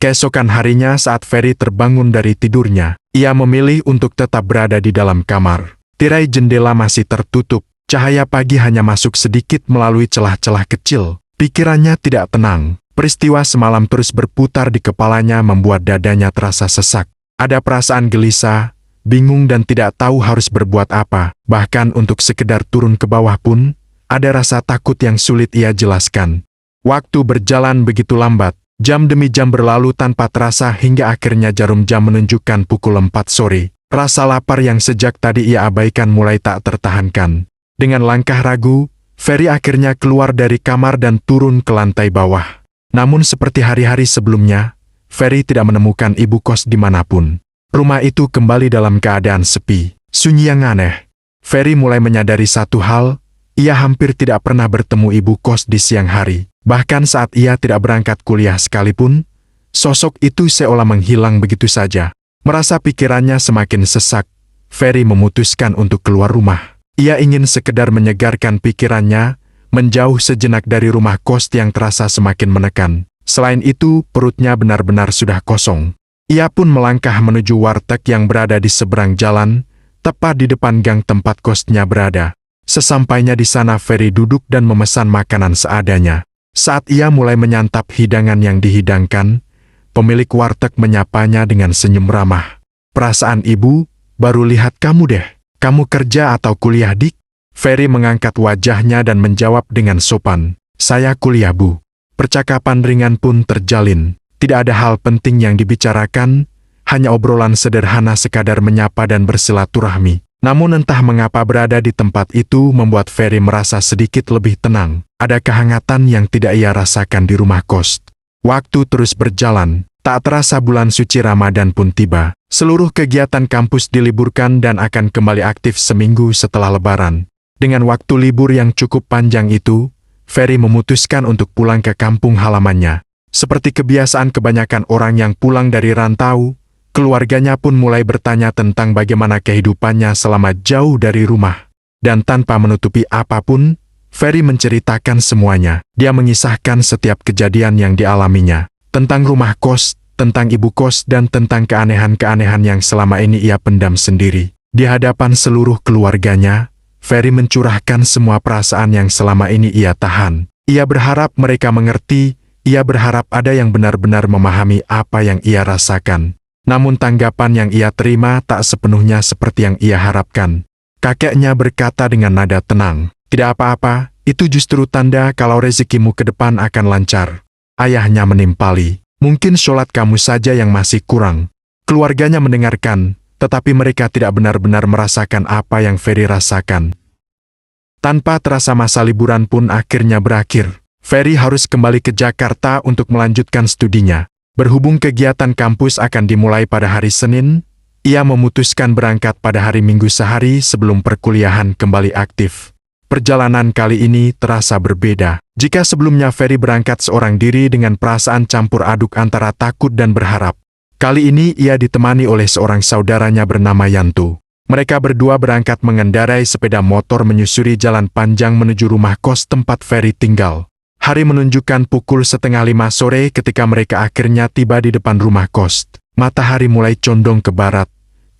Keesokan harinya saat Ferry terbangun dari tidurnya, ia memilih untuk tetap berada di dalam kamar. Tirai jendela masih tertutup, cahaya pagi hanya masuk sedikit melalui celah-celah kecil. Pikirannya tidak tenang. Peristiwa semalam terus berputar di kepalanya membuat dadanya terasa sesak. Ada perasaan gelisah, bingung dan tidak tahu harus berbuat apa. Bahkan untuk sekedar turun ke bawah pun, ada rasa takut yang sulit ia jelaskan. Waktu berjalan begitu lambat, jam demi jam berlalu tanpa terasa hingga akhirnya jarum jam menunjukkan pukul 4 sore. Rasa lapar yang sejak tadi ia abaikan mulai tak tertahankan. Dengan langkah ragu, Ferry akhirnya keluar dari kamar dan turun ke lantai bawah. Namun seperti hari-hari sebelumnya, Ferry tidak menemukan ibu kos dimanapun. Rumah itu kembali dalam keadaan sepi, sunyi yang aneh. Ferry mulai menyadari satu hal, ia hampir tidak pernah bertemu ibu kos di siang hari. Bahkan saat ia tidak berangkat kuliah sekalipun, sosok itu seolah menghilang begitu saja. Merasa pikirannya semakin sesak, Ferry memutuskan untuk keluar rumah. Ia ingin sekedar menyegarkan pikirannya, menjauh sejenak dari rumah kos yang terasa semakin menekan. Selain itu, perutnya benar-benar sudah kosong. Ia pun melangkah menuju warteg yang berada di seberang jalan, tepat di depan gang tempat kosnya berada. Sesampainya di sana, Ferry duduk dan memesan makanan seadanya. Saat ia mulai menyantap hidangan yang dihidangkan, pemilik warteg menyapanya dengan senyum ramah. "Perasaan ibu, baru lihat kamu deh. Kamu kerja atau kuliah, Dik?" Ferry mengangkat wajahnya dan menjawab dengan sopan, "Saya kuliah, Bu." Percakapan ringan pun terjalin. Tidak ada hal penting yang dibicarakan, hanya obrolan sederhana sekadar menyapa dan bersilaturahmi. Namun entah mengapa berada di tempat itu membuat Ferry merasa sedikit lebih tenang. Ada kehangatan yang tidak ia rasakan di rumah kos. Waktu terus berjalan, tak terasa bulan suci Ramadan pun tiba. Seluruh kegiatan kampus diliburkan dan akan kembali aktif seminggu setelah Lebaran. Dengan waktu libur yang cukup panjang itu, Ferry memutuskan untuk pulang ke kampung halamannya. Seperti kebiasaan kebanyakan orang yang pulang dari rantau, keluarganya pun mulai bertanya tentang bagaimana kehidupannya selama jauh dari rumah. Dan tanpa menutupi apapun, Ferry menceritakan semuanya. Dia mengisahkan setiap kejadian yang dialaminya. Tentang rumah kos, tentang ibu kos dan tentang keanehan-keanehan yang selama ini ia pendam sendiri. Di hadapan seluruh keluarganya, Ferry mencurahkan semua perasaan yang selama ini ia tahan. Ia berharap mereka mengerti, ia berharap ada yang benar-benar memahami apa yang ia rasakan. Namun tanggapan yang ia terima tak sepenuhnya seperti yang ia harapkan. Kakeknya berkata dengan nada tenang, "Tidak apa-apa, itu justru tanda kalau rezekimu ke depan akan lancar." Ayahnya menimpali, "Mungkin sholat kamu saja yang masih kurang." Keluarganya mendengarkan, tetapi mereka tidak benar-benar merasakan apa yang Ferry rasakan. Tanpa terasa masa liburan pun akhirnya berakhir. Ferry harus kembali ke Jakarta untuk melanjutkan studinya. Berhubung kegiatan kampus akan dimulai pada hari Senin, ia memutuskan berangkat pada hari Minggu sehari sebelum perkuliahan kembali aktif. Perjalanan kali ini terasa berbeda. Jika sebelumnya Ferry berangkat seorang diri dengan perasaan campur aduk antara takut dan berharap, kali ini ia ditemani oleh seorang saudaranya bernama Yanto. Mereka berdua berangkat mengendarai sepeda motor menyusuri jalan panjang menuju rumah kos tempat Ferry tinggal. Hari menunjukkan pukul 4:30 sore ketika mereka akhirnya tiba di depan rumah kos. Matahari mulai condong ke barat.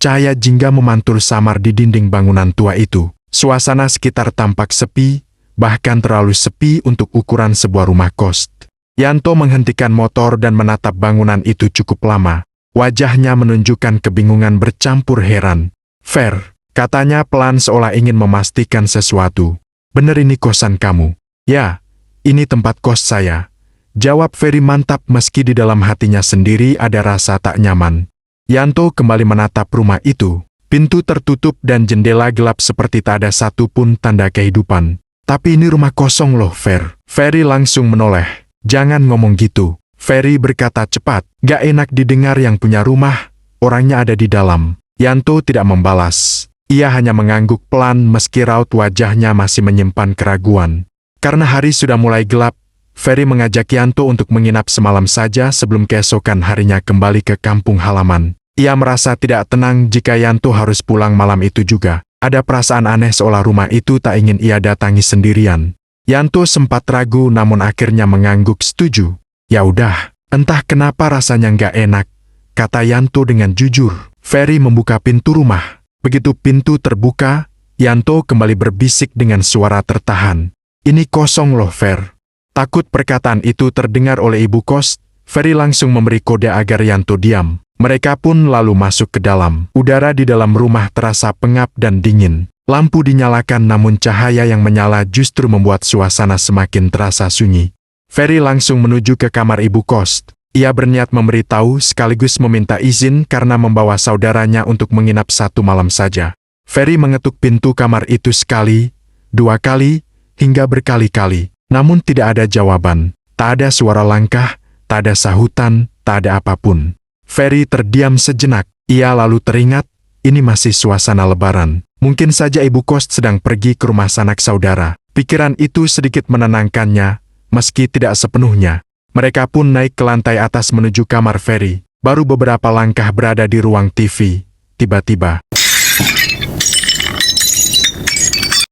Cahaya jingga memantul samar di dinding bangunan tua itu. Suasana sekitar tampak sepi, bahkan terlalu sepi untuk ukuran sebuah rumah kos. Yanto menghentikan motor dan menatap bangunan itu cukup lama. Wajahnya menunjukkan kebingungan bercampur heran. "Fer," katanya pelan seolah ingin memastikan sesuatu. "Bener ini kosan kamu?" "Ya, ini tempat kos saya," jawab Ferry mantap meski di dalam hatinya sendiri ada rasa tak nyaman. Yanto kembali menatap rumah itu. Pintu tertutup dan jendela gelap seperti tak ada satupun tanda kehidupan. "Tapi ini rumah kosong loh, Fer." Ferry langsung menoleh. "Jangan ngomong gitu," Ferry berkata cepat. "Gak enak didengar yang punya rumah, orangnya ada di dalam." Yanto tidak membalas. Ia hanya mengangguk pelan meski raut wajahnya masih menyimpan keraguan. Karena hari sudah mulai gelap, Ferry mengajak Yanto untuk menginap semalam saja sebelum keesokan harinya kembali ke kampung halaman. Ia merasa tidak tenang jika Yanto harus pulang malam itu juga. Ada perasaan aneh seolah rumah itu tak ingin ia datangi sendirian. Yanto sempat ragu namun akhirnya mengangguk setuju. "Ya udah, entah kenapa rasanya nggak enak," kata Yanto dengan jujur. Ferry membuka pintu rumah. Begitu pintu terbuka, Yanto kembali berbisik dengan suara tertahan. "Ini kosong loh, Fer." Takut perkataan itu terdengar oleh ibu kos, Ferry langsung memberi kode agar Yanto diam. Mereka pun lalu masuk ke dalam. Udara di dalam rumah terasa pengap dan dingin. Lampu dinyalakan namun cahaya yang menyala justru membuat suasana semakin terasa sunyi. Ferry langsung menuju ke kamar ibu kos. Ia berniat memberitahu sekaligus meminta izin karena membawa saudaranya untuk menginap 1 malam saja. Ferry mengetuk pintu kamar itu sekali, 2 kali, hingga berkali-kali. Namun tidak ada jawaban, tak ada suara langkah, tak ada sahutan, tak ada apapun. Ferry terdiam sejenak. Ia lalu teringat, ini masih suasana lebaran. Mungkin saja ibu kos sedang pergi ke rumah sanak saudara. Pikiran itu sedikit menenangkannya, meski tidak sepenuhnya. Mereka pun naik ke lantai atas menuju kamar Ferry. Baru beberapa langkah berada di ruang TV. Tiba-tiba,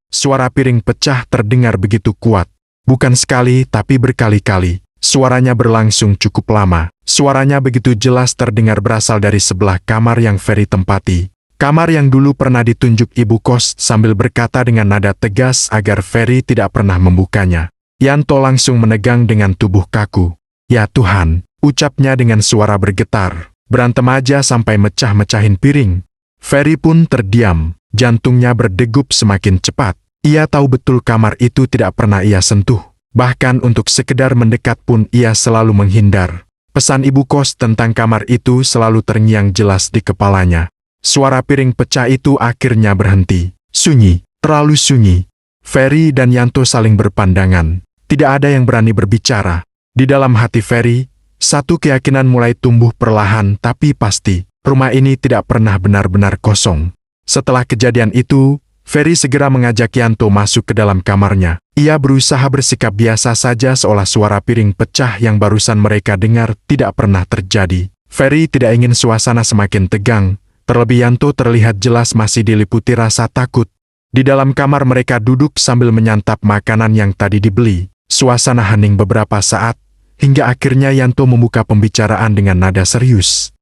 suara piring pecah terdengar begitu kuat. Bukan sekali, tapi berkali-kali. Suaranya berlangsung cukup lama. Suaranya begitu jelas terdengar berasal dari sebelah kamar yang Ferry tempati. Kamar yang dulu pernah ditunjuk ibu kos sambil berkata dengan nada tegas agar Ferry tidak pernah membukanya. Yanto langsung menegang dengan tubuh kaku. "Ya Tuhan," ucapnya dengan suara bergetar. "Berantem aja sampai mecah-mecahin piring." Ferry pun terdiam. Jantungnya berdegup semakin cepat. Ia tahu betul kamar itu tidak pernah ia sentuh. Bahkan untuk sekedar mendekat pun ia selalu menghindar. Pesan ibu kos tentang kamar itu selalu terngiang jelas di kepalanya. Suara piring pecah itu akhirnya berhenti. Sunyi, terlalu sunyi. Ferry dan Yanto saling berpandangan. Tidak ada yang berani berbicara. Di dalam hati Ferry, satu keyakinan mulai tumbuh perlahan tapi pasti. Rumah ini tidak pernah benar-benar kosong. Setelah kejadian itu, Ferry segera mengajak Yanto masuk ke dalam kamarnya. Ia berusaha bersikap biasa saja seolah suara piring pecah yang barusan mereka dengar tidak pernah terjadi. Ferry tidak ingin suasana semakin tegang, terlebih Yanto terlihat jelas masih diliputi rasa takut. Di dalam kamar mereka duduk sambil menyantap makanan yang tadi dibeli. Suasana hening beberapa saat, hingga akhirnya Yanto membuka pembicaraan dengan nada serius.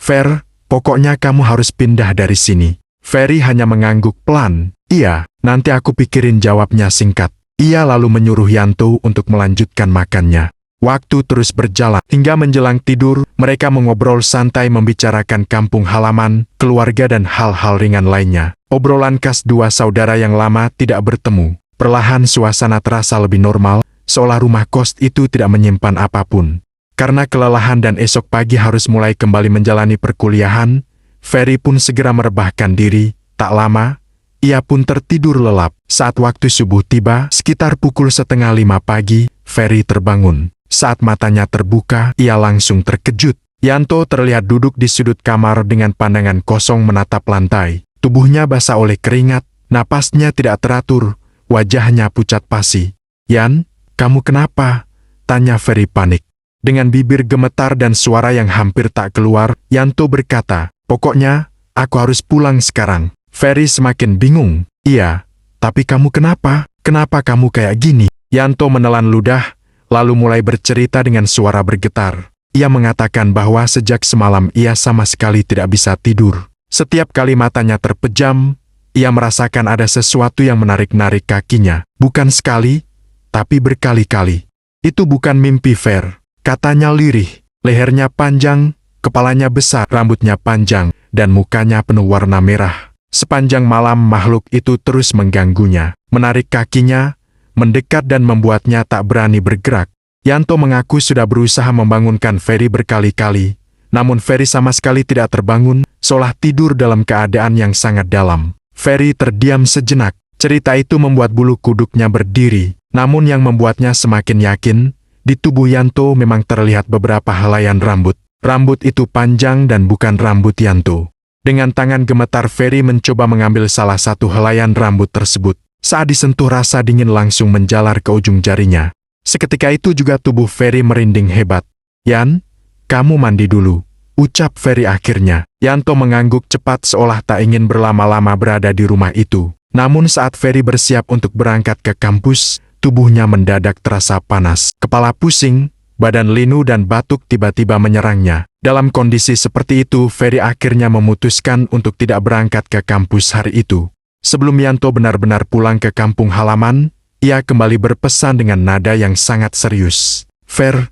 "Fer, pokoknya kamu harus pindah dari sini." Ferry hanya mengangguk pelan. "Iya, nanti aku pikirin," jawabnya singkat. Ia lalu menyuruh Yanto untuk melanjutkan makannya. Waktu terus berjalan. Hingga menjelang tidur, mereka mengobrol santai membicarakan kampung halaman, keluarga dan hal-hal ringan lainnya. Obrolan khas dua saudara yang lama tidak bertemu. Perlahan suasana terasa lebih normal, seolah rumah kos itu tidak menyimpan apapun. Karena kelelahan dan esok pagi harus mulai kembali menjalani perkuliahan, Ferry pun segera merebahkan diri. Tak lama, ia pun tertidur lelap. Saat waktu subuh tiba, sekitar pukul 4:30 pagi, Ferry terbangun. Saat matanya terbuka, ia langsung terkejut. Yanto terlihat duduk di sudut kamar dengan pandangan kosong menatap lantai. Tubuhnya basah oleh keringat, napasnya tidak teratur, wajahnya pucat pasi. "Yan, kamu kenapa?" tanya Ferry panik. Dengan bibir gemetar dan suara yang hampir tak keluar, Yanto berkata, "Pokoknya, aku harus pulang sekarang." Ferry semakin bingung. "Iya, tapi kamu kenapa? Kenapa kamu kayak gini?" Yanto menelan ludah, lalu mulai bercerita dengan suara bergetar. Ia mengatakan bahwa sejak semalam ia sama sekali tidak bisa tidur. Setiap kali matanya terpejam, ia merasakan ada sesuatu yang menarik-narik kakinya. Bukan sekali, tapi berkali-kali. "Itu bukan mimpi, Fer," katanya lirih. Lehernya panjang, kepalanya besar, rambutnya panjang, dan mukanya penuh warna merah. Sepanjang malam makhluk itu terus mengganggunya, menarik kakinya, mendekat dan membuatnya tak berani bergerak. Yanto mengaku sudah berusaha membangunkan Ferry berkali-kali, namun Ferry sama sekali tidak terbangun, seolah tidur dalam keadaan yang sangat dalam. Ferry terdiam sejenak. Cerita itu membuat bulu kuduknya berdiri, namun yang membuatnya semakin yakin, di tubuh Yanto memang terlihat beberapa helaian rambut. Rambut itu panjang dan bukan rambut Yanto. Dengan tangan gemetar Ferry mencoba mengambil salah satu helaian rambut tersebut. Saat disentuh rasa dingin langsung menjalar ke ujung jarinya. Seketika itu juga tubuh Ferry merinding hebat. "Yan, kamu mandi dulu," ucap Ferry akhirnya. Yanto mengangguk cepat seolah tak ingin berlama-lama berada di rumah itu. Namun saat Ferry bersiap untuk berangkat ke kampus, tubuhnya mendadak terasa panas. Kepala pusing, badan linu dan batuk tiba-tiba menyerangnya. Dalam kondisi seperti itu, Ferry akhirnya memutuskan untuk tidak berangkat ke kampus hari itu. Sebelum Yanto benar-benar pulang ke kampung halaman, ia kembali berpesan dengan nada yang sangat serius. "Fer,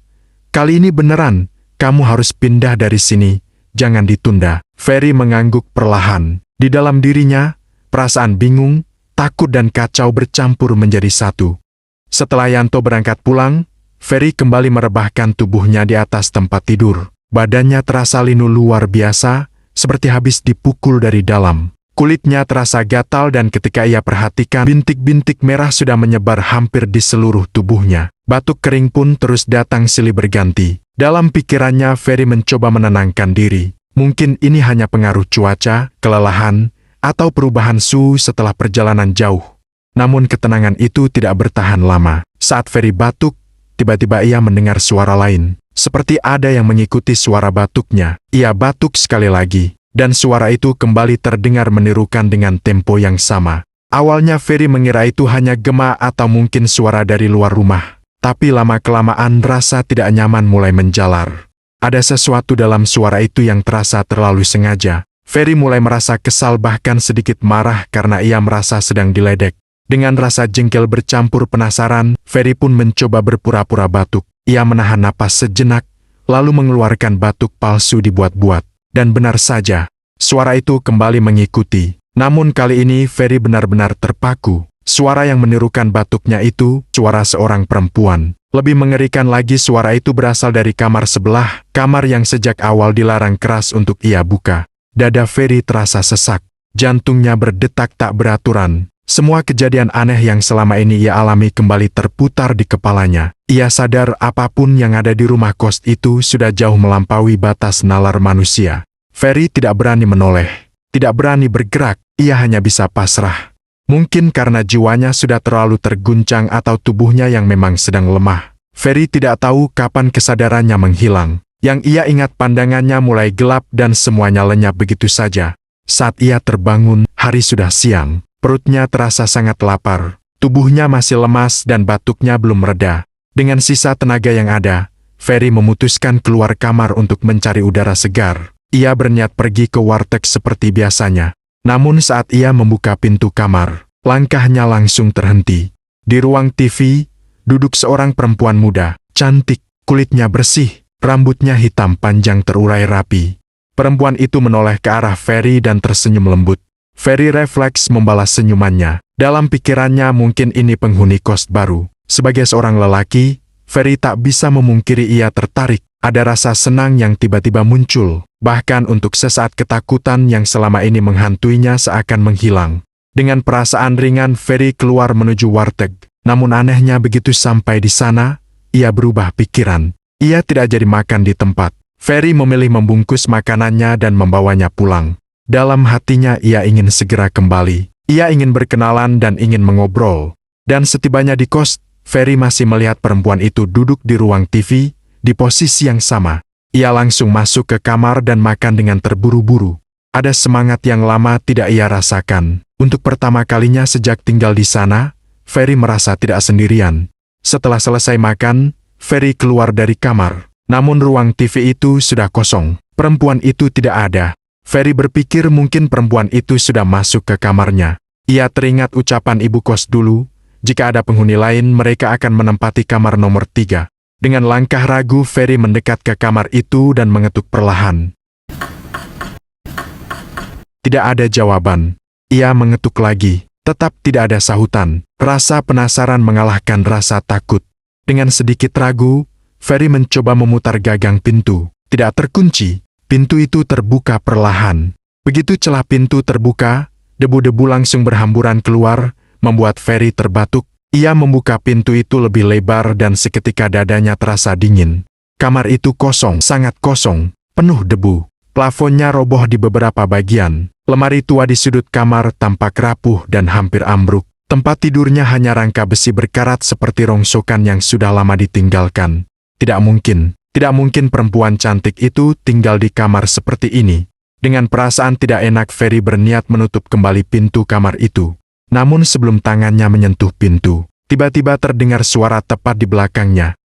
kali ini beneran, kamu harus pindah dari sini, jangan ditunda." Ferry mengangguk perlahan. Di dalam dirinya, perasaan bingung, takut dan kacau bercampur menjadi satu. Setelah Yanto berangkat pulang, Ferry kembali merebahkan tubuhnya di atas tempat tidur. Badannya terasa linu luar biasa, seperti habis dipukul dari dalam. Kulitnya terasa gatal dan ketika ia perhatikan, bintik-bintik merah sudah menyebar hampir di seluruh tubuhnya. Batuk kering pun terus datang silih berganti. Dalam pikirannya, Ferry mencoba menenangkan diri. Mungkin ini hanya pengaruh cuaca, kelelahan, atau perubahan suhu setelah perjalanan jauh. Namun ketenangan itu tidak bertahan lama. Saat Ferry batuk, tiba-tiba ia mendengar suara lain. Seperti ada yang mengikuti suara batuknya. Ia batuk sekali lagi. Dan suara itu kembali terdengar menirukan dengan tempo yang sama. Awalnya Ferry mengira itu hanya gema atau mungkin suara dari luar rumah. Tapi lama-kelamaan rasa tidak nyaman mulai menjalar. Ada sesuatu dalam suara itu yang terasa terlalu sengaja. Ferry mulai merasa kesal bahkan sedikit marah karena ia merasa sedang diledek. Dengan rasa jengkel bercampur penasaran, Ferry pun mencoba berpura-pura batuk. Ia menahan napas sejenak, lalu mengeluarkan batuk palsu dibuat-buat. Dan benar saja, suara itu kembali mengikuti. Namun kali ini Ferry benar-benar terpaku. Suara yang menirukan batuknya itu, suara seorang perempuan. Lebih mengerikan lagi suara itu berasal dari kamar sebelah, kamar yang sejak awal dilarang keras untuk ia buka. Dada Ferry terasa sesak, jantungnya berdetak tak beraturan. Semua kejadian aneh yang selama ini ia alami kembali terputar di kepalanya. Ia sadar apapun yang ada di rumah kos itu sudah jauh melampaui batas nalar manusia. Ferry tidak berani menoleh, tidak berani bergerak, ia hanya bisa pasrah. Mungkin karena jiwanya sudah terlalu terguncang atau tubuhnya yang memang sedang lemah. Ferry tidak tahu kapan kesadarannya menghilang. Yang ia ingat pandangannya mulai gelap dan semuanya lenyap begitu saja. Saat ia terbangun, hari sudah siang. Perutnya terasa sangat lapar. Tubuhnya masih lemas dan batuknya belum reda. Dengan sisa tenaga yang ada, Ferry memutuskan keluar kamar untuk mencari udara segar. Ia berniat pergi ke warteg seperti biasanya. Namun saat ia membuka pintu kamar, langkahnya langsung terhenti. Di ruang TV, duduk seorang perempuan muda, cantik, kulitnya bersih, rambutnya hitam panjang terurai rapi. Perempuan itu menoleh ke arah Ferry dan tersenyum lembut. Ferry refleks membalas senyumannya. Dalam pikirannya mungkin ini penghuni kos baru. Sebagai seorang lelaki, Ferry tak bisa memungkiri ia tertarik. Ada rasa senang yang tiba-tiba muncul. Bahkan untuk sesaat ketakutan yang selama ini menghantuinya seakan menghilang. Dengan perasaan ringan, Ferry keluar menuju warteg. Namun anehnya begitu sampai di sana, ia berubah pikiran. Ia tidak jadi makan di tempat. Ferry memilih membungkus makanannya dan membawanya pulang. Dalam hatinya ia ingin segera kembali. Ia ingin berkenalan dan ingin mengobrol. Dan setibanya di kos, Ferry masih melihat perempuan itu duduk di ruang TV, di posisi yang sama. Ia langsung masuk ke kamar dan makan dengan terburu-buru. Ada semangat yang lama tidak ia rasakan. Untuk pertama kalinya sejak tinggal di sana, Ferry merasa tidak sendirian. Setelah selesai makan, Ferry keluar dari kamar. Namun ruang TV itu sudah kosong. Perempuan itu tidak ada. Ferry berpikir mungkin perempuan itu sudah masuk ke kamarnya. Ia teringat ucapan ibu kos dulu, jika ada penghuni lain mereka akan menempati kamar nomor 3. Dengan langkah ragu, Ferry mendekat ke kamar itu dan mengetuk perlahan. Tidak ada jawaban. Ia mengetuk lagi. Tetap tidak ada sahutan. Rasa penasaran mengalahkan rasa takut. Dengan sedikit ragu, Ferry mencoba memutar gagang pintu. Tidak terkunci. Pintu itu terbuka perlahan. Begitu celah pintu terbuka, debu-debu langsung berhamburan keluar, membuat Ferry terbatuk. Ia membuka pintu itu lebih lebar dan seketika dadanya terasa dingin. Kamar itu kosong, sangat kosong, penuh debu. Plafonnya roboh di beberapa bagian. Lemari tua di sudut kamar tampak rapuh dan hampir ambruk. Tempat tidurnya hanya rangka besi berkarat seperti rongsokan yang sudah lama ditinggalkan. Tidak mungkin perempuan cantik itu tinggal di kamar seperti ini. Dengan perasaan tidak enak, Ferry berniat menutup kembali pintu kamar itu. Namun sebelum tangannya menyentuh pintu, tiba-tiba terdengar suara tepat di belakangnya.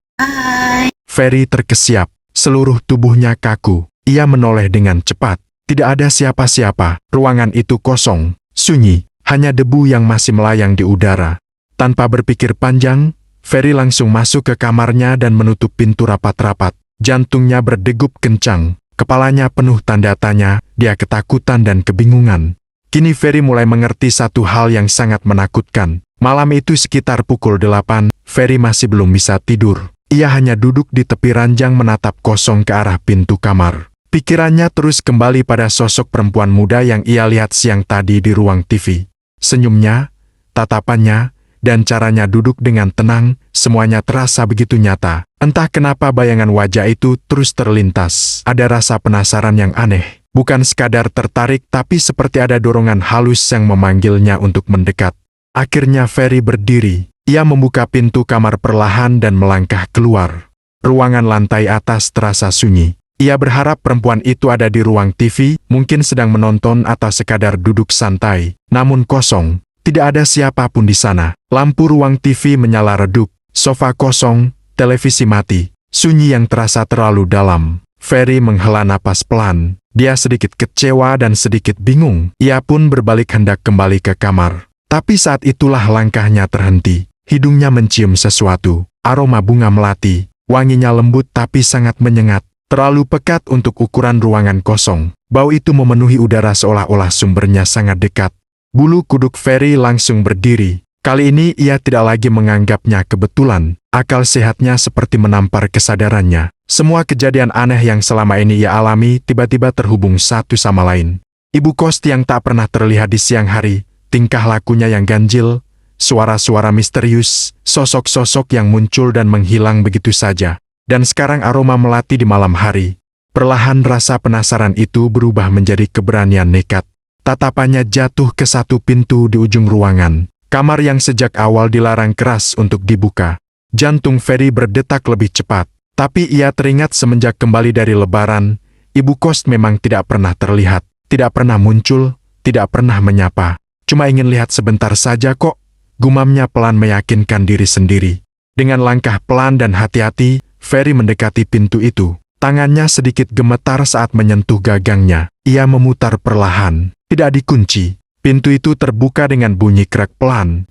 Ferry terkesiap, seluruh tubuhnya kaku. Ia menoleh dengan cepat. Tidak ada siapa-siapa, ruangan itu kosong, sunyi, hanya debu yang masih melayang di udara. Tanpa berpikir panjang, Ferry langsung masuk ke kamarnya dan menutup pintu rapat-rapat. Jantungnya berdegup kencang, kepalanya penuh tanda tanya, dia ketakutan dan kebingungan. Kini Ferry mulai mengerti satu hal yang sangat menakutkan. Malam itu sekitar pukul 8, Ferry masih belum bisa tidur. Ia hanya duduk di tepi ranjang menatap kosong ke arah pintu kamar. Pikirannya terus kembali pada sosok perempuan muda yang ia lihat siang tadi di ruang TV. Senyumnya, tatapannya, dan caranya duduk dengan tenang, semuanya terasa begitu nyata. Entah kenapa bayangan wajah itu terus terlintas. Ada rasa penasaran yang aneh. Bukan sekadar tertarik, tapi seperti ada dorongan halus yang memanggilnya untuk mendekat. Akhirnya Ferry berdiri. Ia membuka pintu kamar perlahan dan melangkah keluar. Ruangan lantai atas terasa sunyi. Ia berharap perempuan itu ada di ruang TV, mungkin sedang menonton atau sekadar duduk santai. Namun kosong. Tidak ada siapapun di sana. Lampu ruang TV menyala redup, sofa kosong, televisi mati. Sunyi yang terasa terlalu dalam. Ferry menghela napas pelan. Dia sedikit kecewa dan sedikit bingung. Ia pun berbalik hendak kembali ke kamar. Tapi saat itulah langkahnya terhenti. Hidungnya mencium sesuatu. Aroma bunga melati. Wanginya lembut tapi sangat menyengat. Terlalu pekat untuk ukuran ruangan kosong. Bau itu memenuhi udara seolah-olah sumbernya sangat dekat. Bulu kuduk Ferry langsung berdiri. Kali ini ia tidak lagi menganggapnya kebetulan. Akal sehatnya seperti menampar kesadarannya. Semua kejadian aneh yang selama ini ia alami tiba-tiba terhubung satu sama lain. Ibu kos yang tak pernah terlihat di siang hari, tingkah lakunya yang ganjil, suara-suara misterius, sosok-sosok yang muncul dan menghilang begitu saja. Dan sekarang aroma melati di malam hari. Perlahan rasa penasaran itu berubah menjadi keberanian nekat. Tatapannya jatuh ke satu pintu di ujung ruangan. Kamar yang sejak awal dilarang keras untuk dibuka. Jantung Ferry berdetak lebih cepat. Tapi ia teringat semenjak kembali dari lebaran, ibu kos memang tidak pernah terlihat. Tidak pernah muncul, tidak pernah menyapa. Cuma ingin lihat sebentar saja kok. Gumamnya pelan meyakinkan diri sendiri. Dengan langkah pelan dan hati-hati, Ferry mendekati pintu itu. Tangannya sedikit gemetar saat menyentuh gagangnya. Ia memutar perlahan. Tidak dikunci. Pintu itu terbuka dengan bunyi krek pelan.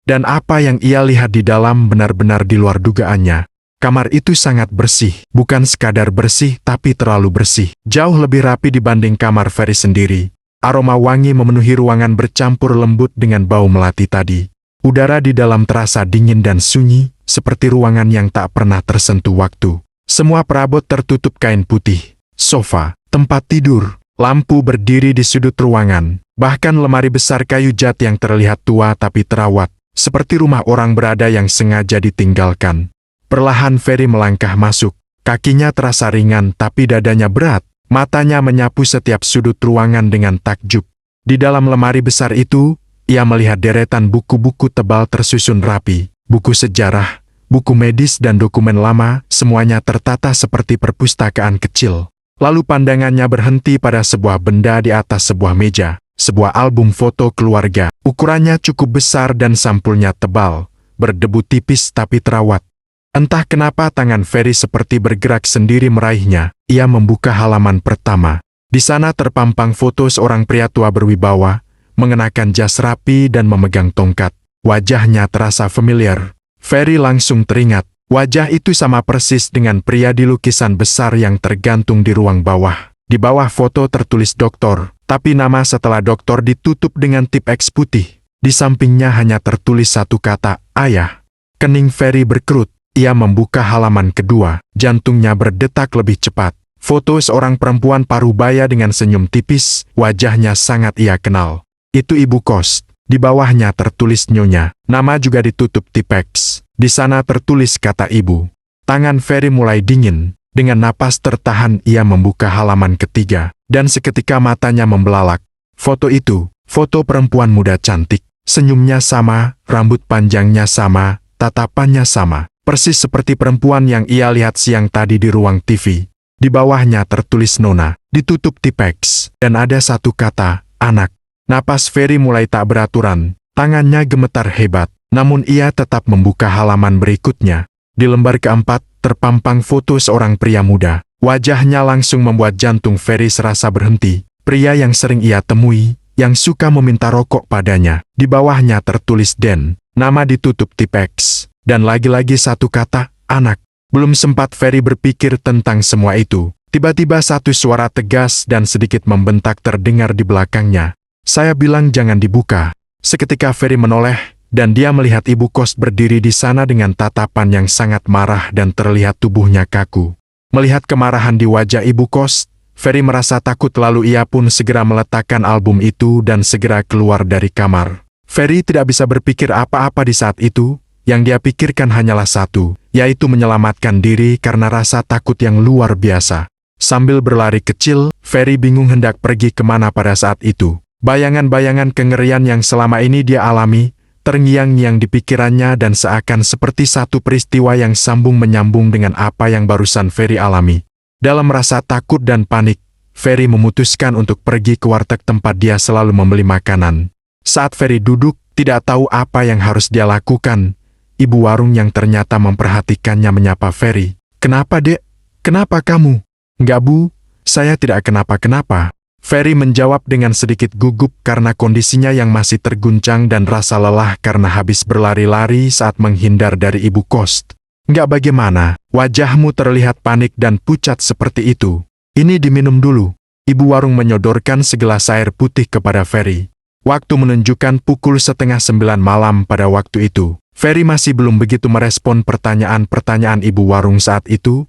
Dan apa yang ia lihat di dalam benar-benar di luar dugaannya. Kamar itu sangat bersih. Bukan sekadar bersih, tapi terlalu bersih. Jauh lebih rapi dibanding kamar Ferry sendiri. Aroma wangi memenuhi ruangan bercampur lembut dengan bau melati tadi. Udara di dalam terasa dingin dan sunyi, seperti ruangan yang tak pernah tersentuh waktu. Semua perabot tertutup kain putih. Sofa, tempat tidur, Lampu berdiri di sudut ruangan, bahkan lemari besar kayu jat yang terlihat tua tapi terawat, seperti rumah orang berada yang sengaja ditinggalkan. Perlahan Ferry melangkah masuk, kakinya terasa ringan tapi dadanya berat, matanya menyapu setiap sudut ruangan dengan takjub. Di dalam lemari besar itu, ia melihat deretan buku-buku tebal tersusun rapi, buku sejarah, buku medis dan dokumen lama, semuanya tertata seperti perpustakaan kecil. Lalu pandangannya berhenti pada sebuah benda di atas sebuah meja, sebuah album foto keluarga. Ukurannya cukup besar dan sampulnya tebal, berdebu tipis tapi terawat. Entah kenapa tangan Ferry seperti bergerak sendiri meraihnya. Ia membuka halaman pertama. Di sana terpampang foto seorang pria tua berwibawa, mengenakan jas rapi dan memegang tongkat. Wajahnya terasa familiar. Ferry langsung teringat. Wajah itu sama persis dengan pria di lukisan besar yang tergantung di ruang bawah. Di bawah foto tertulis doktor, tapi nama setelah doktor ditutup dengan tip X putih. Di sampingnya hanya tertulis satu kata, ayah. Kening Ferry berkerut. Ia membuka halaman kedua, jantungnya berdetak lebih cepat. Foto seorang perempuan parubaya dengan senyum tipis, wajahnya sangat ia kenal. Itu ibu kos. Di bawahnya tertulis nyonya, nama juga ditutup tip X. Di sana tertulis kata ibu. Tangan Ferry mulai dingin. Dengan napas tertahan ia membuka halaman ketiga. Dan seketika matanya membelalak. Foto itu, foto perempuan muda cantik. Senyumnya sama, rambut panjangnya sama, tatapannya sama. Persis seperti perempuan yang ia lihat siang tadi di ruang TV. Di bawahnya tertulis Nona, ditutup tip X. Dan ada satu kata, anak. Napas Ferry mulai tak beraturan. Tangannya gemetar hebat. Namun ia tetap membuka halaman berikutnya. Di lembar keempat, terpampang foto seorang pria muda. Wajahnya langsung membuat jantung Ferry serasa berhenti. Pria yang sering ia temui, yang suka meminta rokok padanya. Di bawahnya tertulis Den, nama ditutup tip X. Dan lagi-lagi satu kata, anak. Belum sempat Ferry berpikir tentang semua itu. Tiba-tiba satu suara tegas dan sedikit membentak terdengar di belakangnya. Saya bilang jangan dibuka. Seketika Ferry menoleh, dan dia melihat ibu kos berdiri di sana dengan tatapan yang sangat marah dan terlihat tubuhnya kaku. Melihat kemarahan di wajah ibu kos, Ferry merasa takut lalu ia pun segera meletakkan album itu dan segera keluar dari kamar. Ferry tidak bisa berpikir apa-apa di saat itu, yang dia pikirkan hanyalah satu, yaitu menyelamatkan diri karena rasa takut yang luar biasa. Sambil berlari kecil, Ferry bingung hendak pergi kemana pada saat itu. Bayangan-bayangan kengerian yang selama ini dia alami, terngiang-ngiang di pikirannya dan seakan seperti satu peristiwa yang sambung menyambung dengan apa yang barusan Ferry alami. Dalam rasa takut dan panik, Ferry memutuskan untuk pergi ke warteg tempat dia selalu membeli makanan. Saat Ferry duduk, tidak tahu apa yang harus dia lakukan. Ibu warung yang ternyata memperhatikannya menyapa Ferry. Kenapa dek? Kenapa kamu? Enggak bu, saya tidak kenapa-kenapa. Ferry menjawab dengan sedikit gugup karena kondisinya yang masih terguncang dan rasa lelah karena habis berlari-lari saat menghindar dari ibu kos. Enggak bagaimana, wajahmu terlihat panik dan pucat seperti itu. Ini diminum dulu. Ibu warung menyodorkan segelas air putih kepada Ferry. Waktu menunjukkan pukul 8:30 malam pada waktu itu. Ferry masih belum begitu merespon pertanyaan-pertanyaan ibu warung saat itu,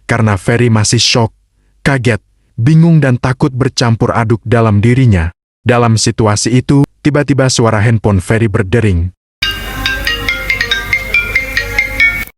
karena Ferry masih syok, kaget, bingung dan takut bercampur aduk dalam dirinya. Dalam situasi itu, tiba-tiba suara handphone Ferry berdering.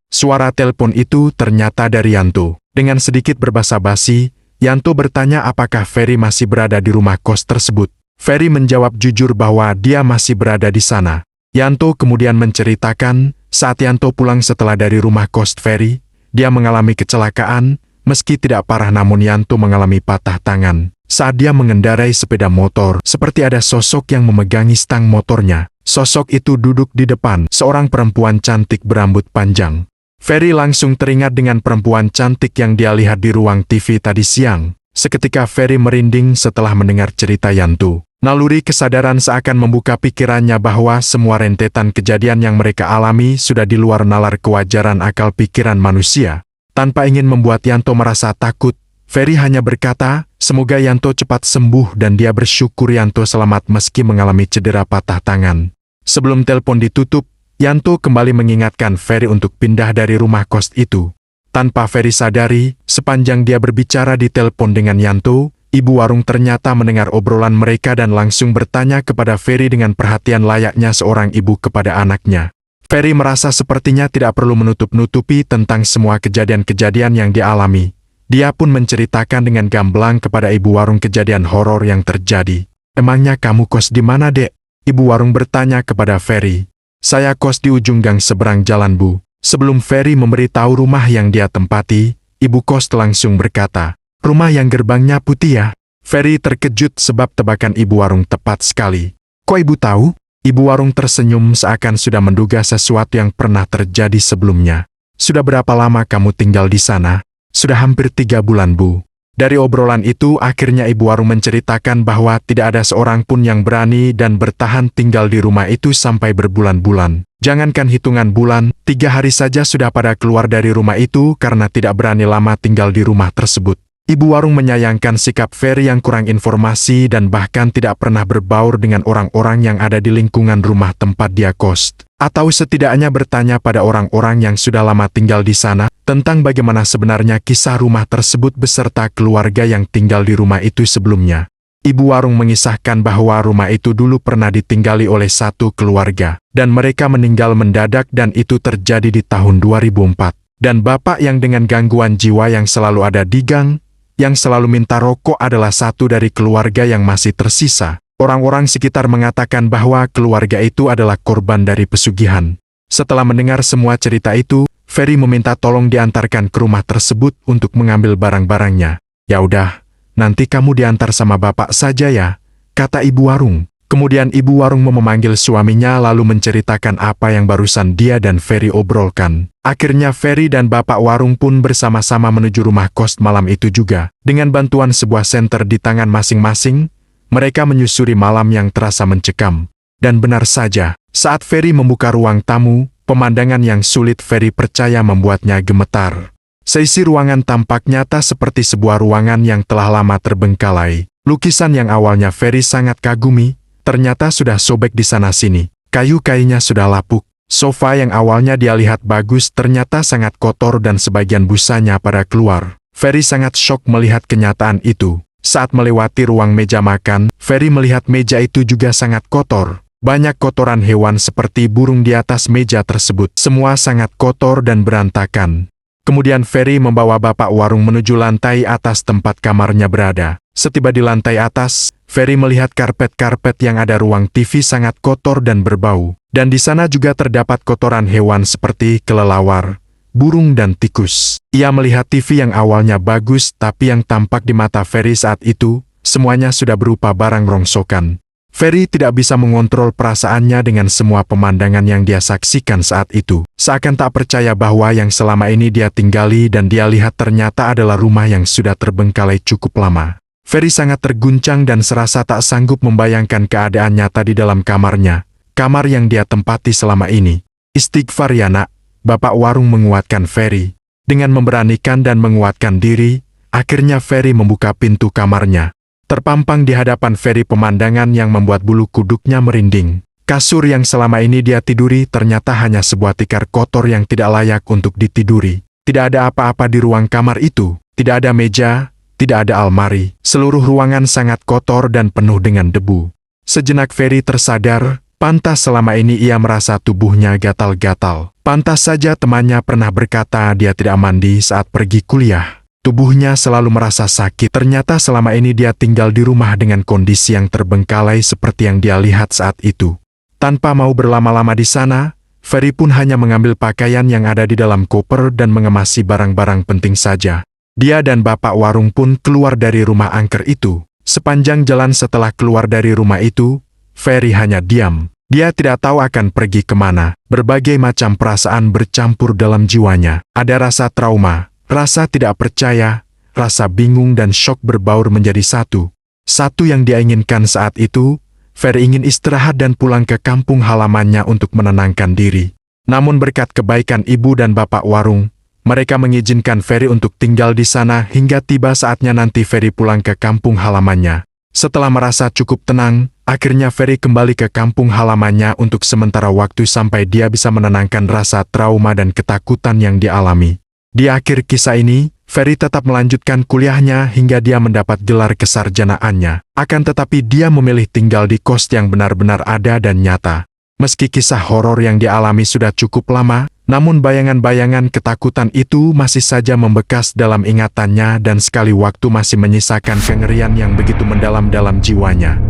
Suara telepon itu ternyata dari Yanto. Dengan sedikit berbasa-basi, Yanto bertanya apakah Ferry masih berada di rumah kos tersebut. Ferry menjawab jujur bahwa dia masih berada di sana. Yanto kemudian menceritakan, saat Yanto pulang setelah dari rumah kos Ferry, dia mengalami kecelakaan, meski tidak parah namun Yanto mengalami patah tangan. Saat dia mengendarai sepeda motor, seperti ada sosok yang memegangi stang motornya. Sosok itu duduk di depan, seorang perempuan cantik berambut panjang. Ferry langsung teringat dengan perempuan cantik yang dia lihat di ruang TV tadi siang. Seketika Ferry merinding setelah mendengar cerita Yanto. Naluri kesadaran seakan membuka pikirannya bahwa semua rentetan kejadian yang mereka alami sudah di luar nalar kewajaran akal pikiran manusia. Tanpa ingin membuat Yanto merasa takut, Ferry hanya berkata, semoga Yanto cepat sembuh dan dia bersyukur Yanto selamat meski mengalami cedera patah tangan. Sebelum telepon ditutup, Yanto kembali mengingatkan Ferry untuk pindah dari rumah kos itu. Tanpa Ferry sadari, sepanjang dia berbicara di telepon dengan Yanto, Ibu warung ternyata mendengar obrolan mereka dan langsung bertanya kepada Ferry dengan perhatian layaknya seorang ibu kepada anaknya. Ferry merasa sepertinya tidak perlu menutup-nutupi tentang semua kejadian-kejadian yang dialami. Dia pun menceritakan dengan gamblang kepada ibu warung kejadian horor yang terjadi. "Emangnya kamu kos di mana, Dek?" Ibu warung bertanya kepada Ferry. "Saya kos di ujung gang seberang jalan, Bu." Sebelum Ferry memberitahu rumah yang dia tempati, ibu kos langsung berkata, "Rumah yang gerbangnya putih ya?" Ferry terkejut sebab tebakan ibu warung tepat sekali. "Kok ibu tahu?" Ibu warung tersenyum seakan sudah menduga sesuatu yang pernah terjadi sebelumnya. "Sudah berapa lama kamu tinggal di sana?" "Sudah hampir 3 bulan, Bu." Dari obrolan itu akhirnya ibu warung menceritakan bahwa tidak ada seorang pun yang berani dan bertahan tinggal di rumah itu sampai berbulan-bulan. Jangankan hitungan bulan, 3 hari saja sudah pada keluar dari rumah itu karena tidak berani lama tinggal di rumah tersebut. Ibu warung menyayangkan sikap Ferry yang kurang informasi dan bahkan tidak pernah berbaur dengan orang-orang yang ada di lingkungan rumah tempat dia kos. Atau setidaknya bertanya pada orang-orang yang sudah lama tinggal di sana tentang bagaimana sebenarnya kisah rumah tersebut beserta keluarga yang tinggal di rumah itu sebelumnya. Ibu warung mengisahkan bahwa rumah itu dulu pernah ditinggali oleh satu keluarga, dan mereka meninggal mendadak dan itu terjadi di tahun 2004. Dan bapak yang dengan gangguan jiwa yang selalu ada di gang, yang selalu minta rokok adalah satu dari keluarga yang masih tersisa. Orang-orang sekitar mengatakan bahwa keluarga itu adalah korban dari pesugihan. Setelah mendengar semua cerita itu, Ferry meminta tolong diantarkan ke rumah tersebut untuk mengambil barang-barangnya. "Ya udah, nanti kamu diantar sama bapak saja ya," kata ibu warung. Kemudian ibu warung memanggil suaminya lalu menceritakan apa yang barusan dia dan Ferry obrolkan. Akhirnya Ferry dan bapak warung pun bersama-sama menuju rumah kos malam itu juga. Dengan bantuan sebuah senter di tangan masing-masing, mereka menyusuri malam yang terasa mencekam. Dan benar saja, saat Ferry membuka ruang tamu, pemandangan yang sulit Ferry percaya membuatnya gemetar. Seisi ruangan tampak nyata seperti sebuah ruangan yang telah lama terbengkalai. Lukisan yang awalnya Ferry sangat kagumi, ternyata sudah sobek di sana-sini. Kayu-kayunya sudah lapuk. Sofa yang awalnya dia lihat bagus ternyata sangat kotor dan sebagian busanya pada keluar. Ferry sangat syok melihat kenyataan itu. Saat melewati ruang meja makan, Ferry melihat meja itu juga sangat kotor. Banyak kotoran hewan seperti burung di atas meja tersebut. Semua sangat kotor dan berantakan. Kemudian Ferry membawa bapak warung menuju lantai atas tempat kamarnya berada. Setiba di lantai atas, Ferry melihat karpet-karpet yang ada ruang TV sangat kotor dan berbau. Dan di sana juga terdapat kotoran hewan seperti kelelawar, burung dan tikus. Ia melihat TV yang awalnya bagus tapi yang tampak di mata Ferry saat itu, semuanya sudah berupa barang rongsokan. Ferry tidak bisa mengontrol perasaannya dengan semua pemandangan yang dia saksikan saat itu. Seakan tak percaya bahwa yang selama ini dia tinggali dan dia lihat ternyata adalah rumah yang sudah terbengkalai cukup lama. Ferry sangat terguncang dan serasa tak sanggup membayangkan keadaan nyata di dalam kamarnya. Kamar yang dia tempati selama ini. "Istighfar ya nak," bapak warung menguatkan Ferry. Dengan memberanikan dan menguatkan diri, akhirnya Ferry membuka pintu kamarnya. Terpampang di hadapan Ferry pemandangan yang membuat bulu kuduknya merinding. Kasur yang selama ini dia tiduri ternyata hanya sebuah tikar kotor yang tidak layak untuk ditiduri. Tidak ada apa-apa di ruang kamar itu. Tidak ada meja, tidak ada almari. Seluruh ruangan sangat kotor dan penuh dengan debu. Sejenak Ferry tersadar, pantas selama ini ia merasa tubuhnya gatal-gatal. Pantas saja temannya pernah berkata dia tidak mandi saat pergi kuliah. Tubuhnya selalu merasa sakit. Ternyata selama ini dia tinggal di rumah dengan kondisi yang terbengkalai seperti yang dia lihat saat itu. Tanpa mau berlama-lama di sana, Ferry pun hanya mengambil pakaian yang ada di dalam koper dan mengemasi barang-barang penting saja. Dia dan bapak warung pun keluar dari rumah angker itu. Sepanjang jalan setelah keluar dari rumah itu, Ferry hanya diam. Dia tidak tahu akan pergi kemana. Berbagai macam perasaan bercampur dalam jiwanya. Ada rasa trauma, rasa tidak percaya, rasa bingung dan syok berbaur menjadi satu. Satu yang dia inginkan saat itu, Ferry ingin istirahat dan pulang ke kampung halamannya untuk menenangkan diri. Namun berkat kebaikan ibu dan bapak warung, mereka mengizinkan Ferry untuk tinggal di sana hingga tiba saatnya nanti Ferry pulang ke kampung halamannya. Setelah merasa cukup tenang, akhirnya Ferry kembali ke kampung halamannya untuk sementara waktu sampai dia bisa menenangkan rasa trauma dan ketakutan yang dialami. Di akhir kisah ini, Ferry tetap melanjutkan kuliahnya hingga dia mendapat gelar kesarjanaannya. Akan tetapi dia memilih tinggal di kos yang benar-benar ada dan nyata. Meski kisah horor yang dialami sudah cukup lama, namun bayangan-bayangan ketakutan itu masih saja membekas dalam ingatannya dan sekali waktu masih menyisakan kengerian yang begitu mendalam dalam jiwanya.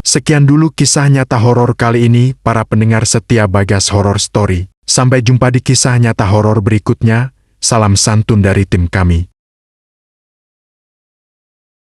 Sekian dulu kisah nyata horor kali ini, para pendengar setia Bagas Horror Story. Sampai jumpa di kisah nyata horor berikutnya. Salam santun dari tim kami.